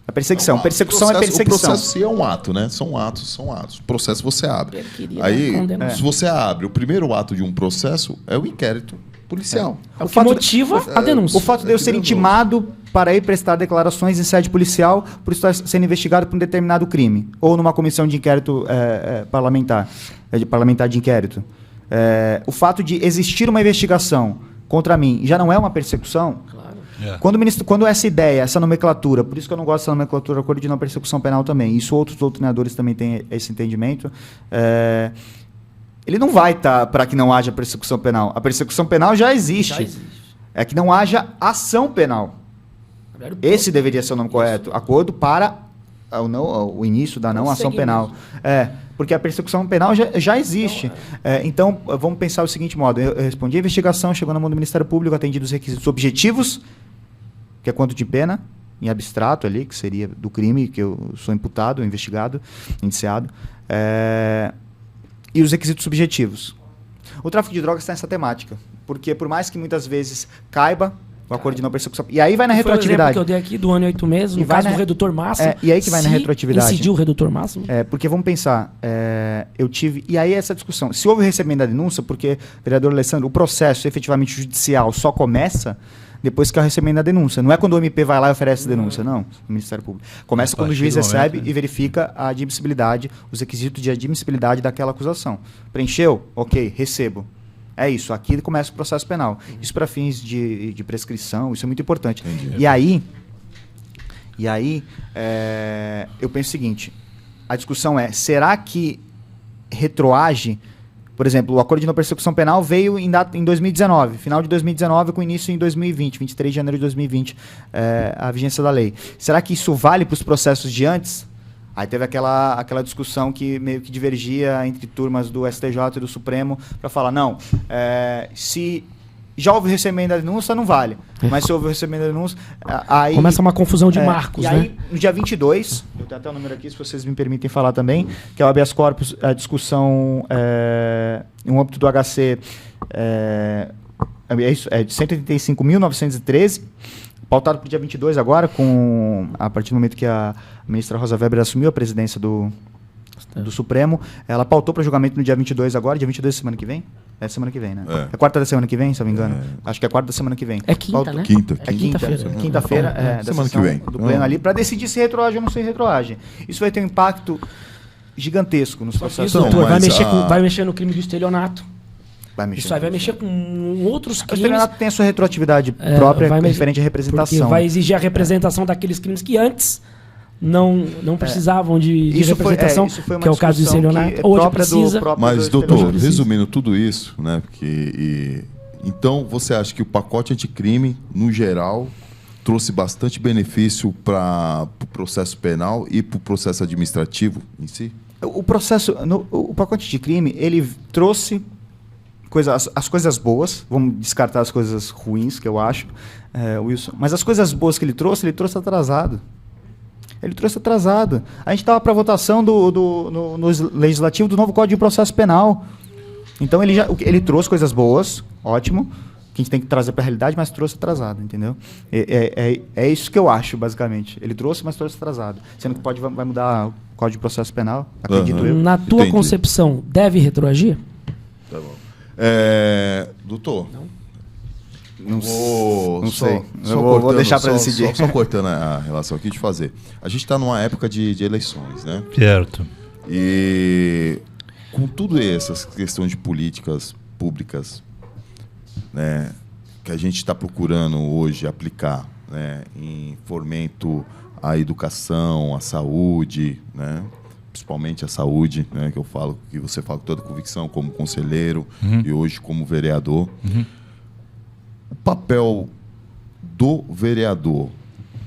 A perseguição. Persecução é perseguição. O processo é um ato, né? São atos. O processo você abre. Aí, se você abre, o primeiro ato de um processo é o inquérito policial. É o que motiva a denúncia. O fato de eu ser intimado para ir prestar declarações em sede policial por estar sendo investigado por um determinado crime, ou numa comissão de inquérito parlamentar de inquérito. O fato de existir uma investigação contra mim já não é uma persecução? Claro. Quando essa ideia, essa nomenclatura, por isso que eu não gosto dessa nomenclatura, acordo de não persecução penal também, isso outros doutrinadores também têm esse entendimento, ele não vai estar para que não haja persecução penal. A persecução penal já existe. É que não haja ação penal. Esse deveria ser o nome correto. Acordo para o início da não ação penal. Porque a persecução penal já existe. Então, vamos pensar o seguinte modo. Eu respondi a investigação, chegou na mão do Ministério Público, atendido os requisitos objetivos, que é quanto de pena, em abstrato ali, que seria do crime, que eu sou imputado, investigado, indiciado. E os requisitos subjetivos. O tráfico de drogas está nessa temática, porque por mais que muitas vezes caiba o acordo de não persecução. E aí vai na Foi o retroatividade. exemplo que eu dei aqui do ano e 8 meses, no caso do redutor máximo. E aí que vai na retroatividade. Incidiu o redutor máximo? Porque vamos pensar, eu tive... E aí essa discussão, se houve recebimento da denúncia, porque, vereador Alessandro, o processo efetivamente judicial só começa depois que é o recebimento da denúncia. Não é quando o MP vai lá e oferece denúncia, não, no Ministério Público. Começa quando o juiz recebe e verifica a admissibilidade, os requisitos de admissibilidade daquela acusação. Preencheu? Ok, recebo. É isso, aqui começa o processo penal. Isso para fins de prescrição, isso é muito importante. Entendi. E aí eu penso o seguinte, a discussão é, será que retroage? Por exemplo, o acordo de não persecução penal veio em 2019, final de 2019 com início em 2020, 23 de janeiro de 2020, a vigência da lei. Será que isso vale para os processos de antes? Aí teve aquela discussão que meio que divergia entre turmas do STJ e do Supremo para falar, não, se já houve recebimento da denúncia, não vale. Mas se houve recebimento da denúncia, aí... Começa uma confusão de marcos, e né? aí, no dia 22, eu tenho até o número aqui, se vocês me permitem falar também, que é o habeas corpus, a discussão em um âmbito do HC de 185.913, pautado para o dia 22 agora, a partir do momento que a ministra Rosa Weber assumiu a presidência do Supremo, ela pautou para julgamento no dia 22 agora, dia 22 da semana que vem? É semana que vem, né? É quarta da semana que vem, se eu não me engano? Acho que é quarta da semana que vem. É quinta, né? Quinta-feira, da semana que sessão vem. Do pleno ali, para decidir se retroage ou não se retroage. Isso vai ter um impacto gigantesco nos processos. Isso, doutor, vai mexer no crime do estelionato. Isso aí vai mexer com outros crimes. O estelionato tem a sua retroatividade própria, referente à representação. Porque vai exigir a representação daqueles crimes que antes não precisavam de representação, que é o caso do estelionato. Hoje precisa. Mas, doutor, resumindo tudo isso, né? Então, você acha que o pacote anticrime, no geral, trouxe bastante benefício para o processo penal e para o processo administrativo em si? O pacote de crime, ele trouxe as coisas boas, vamos descartar as coisas ruins, que eu acho, Wilson, mas as coisas boas que ele trouxe atrasado. Ele trouxe atrasado. A gente estava para votação no legislativo do novo Código de Processo Penal. Então ele trouxe coisas boas, ótimo, que a gente tem que trazer para a realidade, mas trouxe atrasado, entendeu? É isso que eu acho, basicamente. Ele trouxe, mas trouxe atrasado. Sendo que vai mudar o Código de Processo Penal, acredito eu. Na tua concepção, deve retroagir? Tá bom. Doutor? Não sei. Vou deixar para decidir. Só cortando a relação aqui de fazer. A gente está numa época de eleições, né? Certo. E com tudo essas questões de políticas públicas, né, que a gente está procurando hoje aplicar, né, em fomento à educação, à saúde, né, principalmente a saúde, né, que você fala com toda convicção como conselheiro e hoje como vereador. O papel do vereador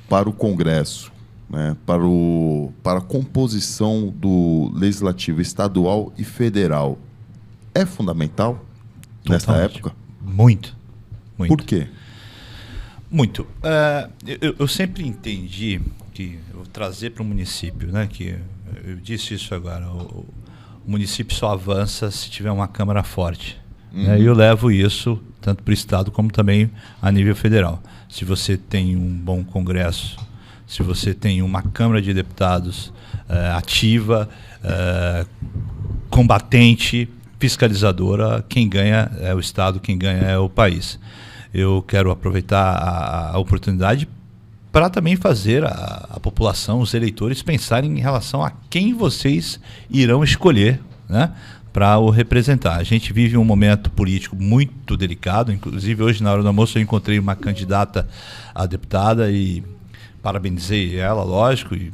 para o Congresso, né, para a composição do Legislativo estadual e federal é fundamental nesta época? Muito. Por quê? Muito. Eu sempre entendi que eu vou trazer para o município, né, que eu disse isso agora, o município só avança se tiver uma Câmara forte. E eu levo isso tanto para o Estado como também a nível federal. Se você tem um bom Congresso, se você tem uma Câmara de Deputados ativa, combatente, fiscalizadora, quem ganha é o Estado, quem ganha é o país. Eu quero aproveitar a oportunidade para também fazer a população, os eleitores, pensarem em relação a quem vocês irão escolher, né, para o representar. A gente vive um momento político muito delicado, inclusive hoje na hora do almoço eu encontrei uma candidata a deputada e parabenizei ela, lógico, e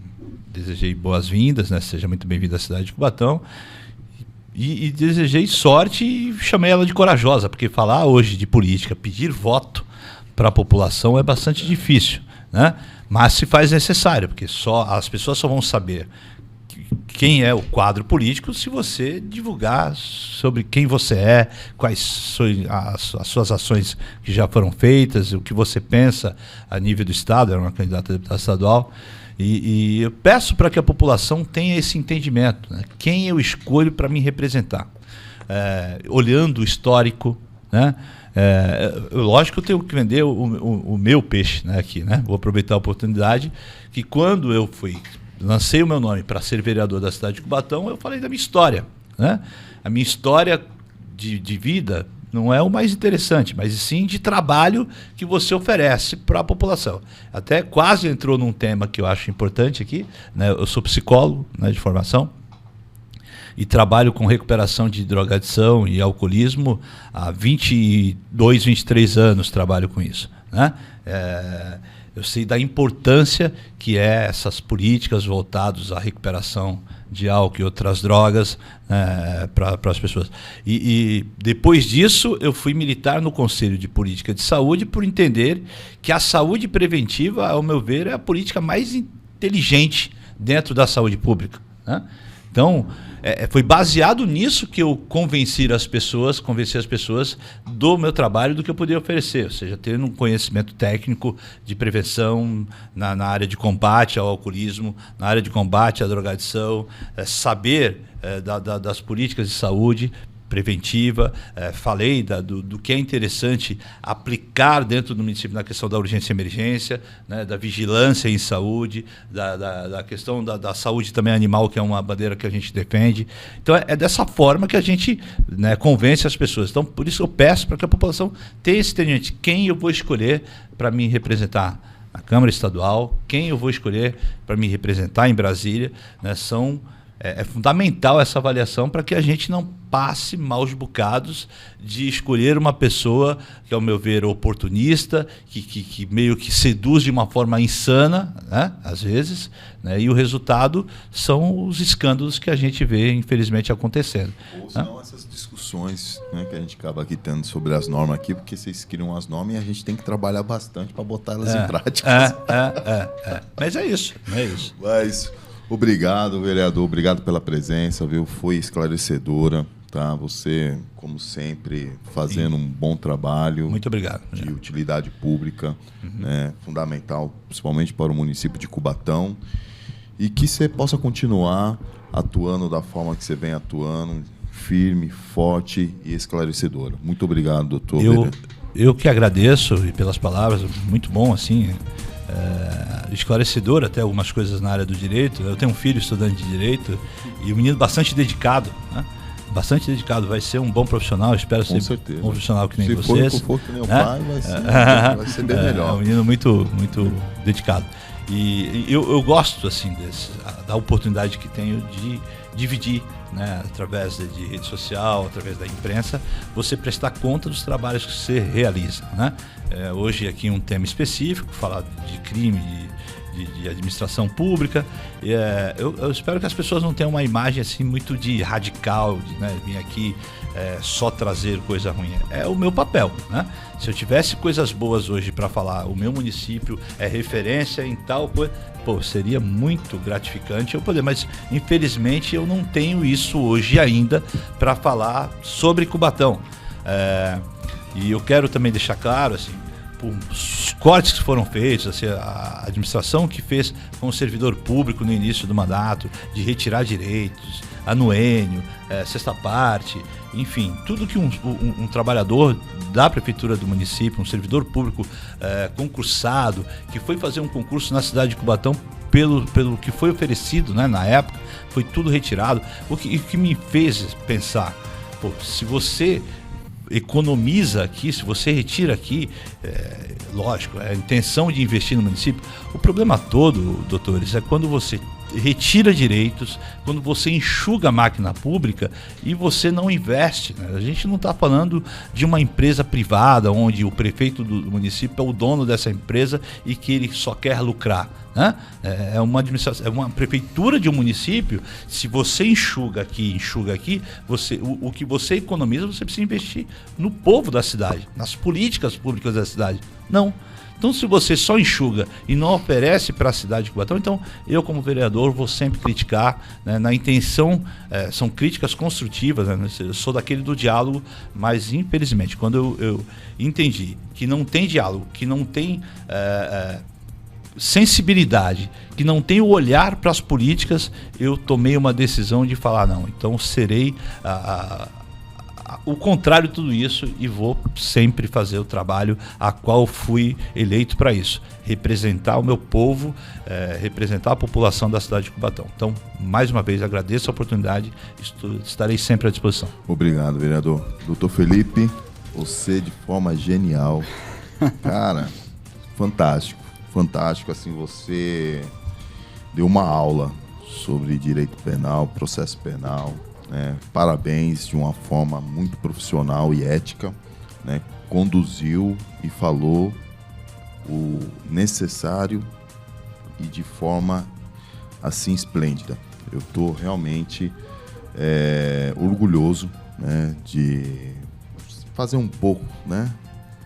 desejei boas-vindas, né, seja muito bem-vinda à cidade de Cubatão, e desejei sorte e chamei ela de corajosa, porque falar hoje de política, pedir voto para a população é bastante difícil, né? Mas se faz necessário, porque as pessoas só vão saber quem é o quadro político se você divulgar sobre quem você é, quais são as suas ações que já foram feitas, o que você pensa a nível do Estado. Era uma candidata a deputada estadual. E eu peço para que a população tenha esse entendimento, né? Quem eu escolho para me representar. Olhando o histórico, né? Lógico que eu tenho que vender o meu peixe, né, aqui, né? Vou aproveitar a oportunidade que quando eu lancei o meu nome para ser vereador da cidade de Cubatão, eu falei da minha história, né? A minha história de vida não é o mais interessante, mas sim de trabalho que você oferece para a população. Até quase entrou num tema que eu acho importante aqui, né? Eu sou psicólogo, né, de formação, e trabalho com recuperação de drogadição e alcoolismo há 22, 23 anos trabalho com isso, né? Eu sei da importância que essas políticas voltadas à recuperação de álcool e outras drogas para as pessoas. E depois disso, eu fui militar no Conselho de Política de Saúde por entender que a saúde preventiva, ao meu ver, é a política mais inteligente dentro da saúde pública, né? Então, foi baseado nisso que eu convenci as pessoas do meu trabalho, do que eu poderia oferecer, ou seja, tendo um conhecimento técnico de prevenção na área de combate ao alcoolismo, na área de combate à drogadição, saber das políticas de saúde preventiva, falei do que é interessante aplicar dentro do município na questão da urgência e emergência, né, da vigilância em saúde, da questão da saúde também animal, que é uma bandeira que a gente defende. Então é dessa forma que a gente, né, convence as pessoas. Então por isso eu peço para que a população tenha esse entendimento, quem eu vou escolher para me representar na Câmara Estadual, quem eu vou escolher para me representar em Brasília, né, é fundamental essa avaliação para que a gente não passe maus bocados de escolher uma pessoa que, ao meu ver, é oportunista, que meio que seduz de uma forma insana, né, às vezes, né, e o resultado são os escândalos que a gente vê, infelizmente, acontecendo. Ou senão essas discussões, né, que a gente acaba aqui tendo sobre as normas aqui, porque vocês criam as normas e a gente tem que trabalhar bastante para botar elas em prática. Mas é isso, é isso. Mas obrigado, vereador, obrigado pela presença, viu? Foi esclarecedora, tá? Você, como sempre, fazendo um bom trabalho. Muito obrigado. De utilidade pública, né? Fundamental, principalmente para o município de Cubatão. E que você possa continuar atuando da forma que você vem atuando, firme, forte e esclarecedora. Muito obrigado, doutor. Eu que agradeço pelas palavras, muito bom, assim, esclarecedor até algumas coisas na área do direito. Eu tenho um filho estudante de direito e um menino bastante dedicado, né? Bastante dedicado, vai ser um bom profissional, espero ser um bom profissional que nem vocês. Se for que nem o pai, vai ser bem melhor. É um menino muito, muito dedicado. E eu gosto, assim, da oportunidade que tenho de dividir, né, através de rede social, através da imprensa, você prestar conta dos trabalhos que você realiza, né? Hoje aqui um tema específico, falar de crime, de administração pública. Eu espero que as pessoas não tenham uma imagem assim muito de radical, de, né, vir aqui só trazer coisa ruim. É o meu papel, né? Se eu tivesse coisas boas hoje para falar, o meu município é referência em tal coisa, seria muito gratificante eu poder, mas infelizmente eu não tenho isso hoje ainda para falar sobre Cubatão. E eu quero também deixar claro, assim, os cortes que foram feitos, assim, a administração que fez com o servidor público no início do mandato, de retirar direitos, anuênio, sexta parte, enfim, tudo que um trabalhador da prefeitura do município, um servidor público concursado, que foi fazer um concurso na cidade de Cubatão, pelo que foi oferecido, né, na época, foi tudo retirado. O que me fez pensar, se você economiza aqui, se você retira aqui, lógico, a intenção de investir no município. O problema todo, doutores, é quando você retira direitos, quando você enxuga a máquina pública e você não investe, né? A gente não está falando de uma empresa privada onde o prefeito do município é o dono dessa empresa e que ele só quer lucrar, né? É uma administração, é uma prefeitura de um município. Se você enxuga aqui, o que você economiza, você precisa investir no povo da cidade, nas políticas públicas da cidade. Não. Então, se você só enxuga e não oferece para a cidade de Cubatão, então eu, como vereador, vou sempre criticar, né, na intenção, são críticas construtivas, né, eu sou daquele do diálogo, mas infelizmente, quando eu entendi que não tem diálogo, que não tem sensibilidade, que não tem o olhar para as políticas, eu tomei uma decisão de falar, não, então serei a o contrário de tudo isso e vou sempre fazer o trabalho a qual fui eleito para isso. Representar o meu povo, representar a população da cidade de Cubatão. Então, mais uma vez, agradeço a oportunidade, estarei sempre à disposição. Obrigado, vereador. Doutor Felipe, você de forma genial. Cara, fantástico. Fantástico, assim, você deu uma aula sobre direito penal, processo penal, né? Parabéns, de uma forma muito profissional e ética, né? Conduziu e falou o necessário e de forma assim esplêndida. Eu estou realmente orgulhoso, né, de fazer um pouco, né,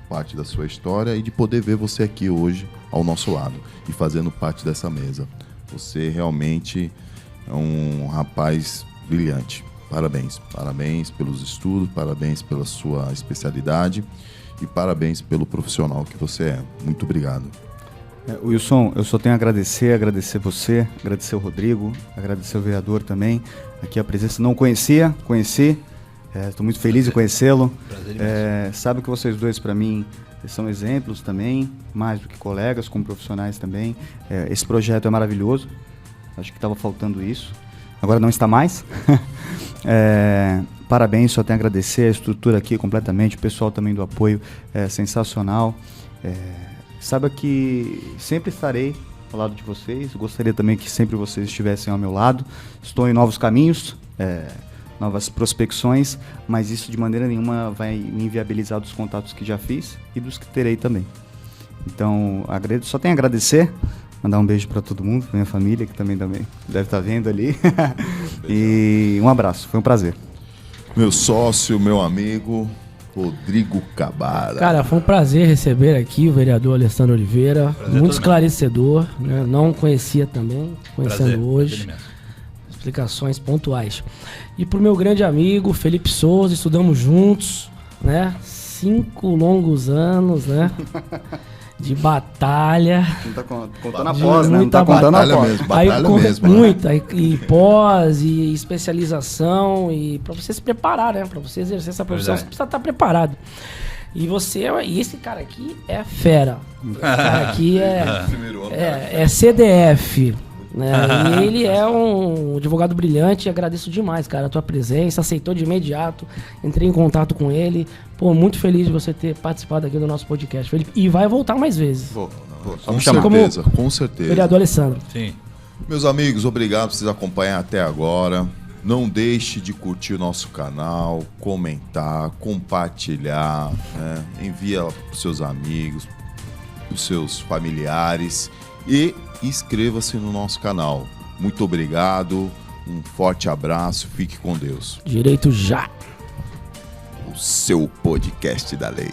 parte da sua história e de poder ver você aqui hoje ao nosso lado e fazendo parte dessa mesa. Você realmente é um rapaz brilhante. Parabéns. Parabéns pelos estudos, parabéns pela sua especialidade e parabéns pelo profissional que você é. Muito obrigado. Wilson, eu só tenho a agradecer você, agradecer o Rodrigo, agradecer o vereador também, aqui a presença. Não conhecia, conheci, estou muito feliz de conhecê-lo. Sabe que vocês dois, para mim, são exemplos também, mais do que colegas, como profissionais também. Esse projeto é maravilhoso, acho que estava faltando isso, agora não está mais. Parabéns, só tenho a agradecer a estrutura aqui completamente, o pessoal também do apoio é sensacional. Saiba que sempre estarei ao lado de vocês, gostaria também que sempre vocês estivessem ao meu lado. Estou em novos caminhos, novas prospecções, mas isso de maneira nenhuma vai me inviabilizar dos contatos que já fiz e dos que terei também. Então, só tenho a agradecer, mandar um beijo para todo mundo, pra minha família, que também deve estar vendo ali. E um abraço, foi um prazer. Meu sócio, meu amigo, Rodrigo Cabara. Cara, foi um prazer receber aqui o vereador Alessandro Oliveira, Prazer muito esclarecedor, né? Não conhecia também, conhecendo Prazer. hoje. Explicações pontuais. E pro meu grande amigo Felipe Souza, estudamos juntos, né? 5 longos anos, né? De batalha. Não tá contando após, né? Não tá Muita contando batalha após. mesmo, batalha mesmo. Muita, e pós, e especialização, e pra você se preparar, né? Pra você exercer essa profissão, Verdade. você precisa estar preparado. E esse cara aqui é fera. Esse cara aqui é CDF. Né? E ele é um advogado brilhante, agradeço demais, cara, a tua presença, aceitou de imediato, entrei em contato com ele, muito feliz de você ter participado aqui do nosso podcast, Felipe, e vai voltar mais vezes. Com certeza, com certeza. Vereador Alessandro. Sim. Meus amigos, obrigado por vocês acompanharem até agora. Não deixe de curtir o nosso canal, comentar, compartilhar, né? Envia para os seus amigos, para os seus familiares e inscreva-se no nosso canal. Muito obrigado, um forte abraço, fique com Deus. Direito já. O seu podcast da lei.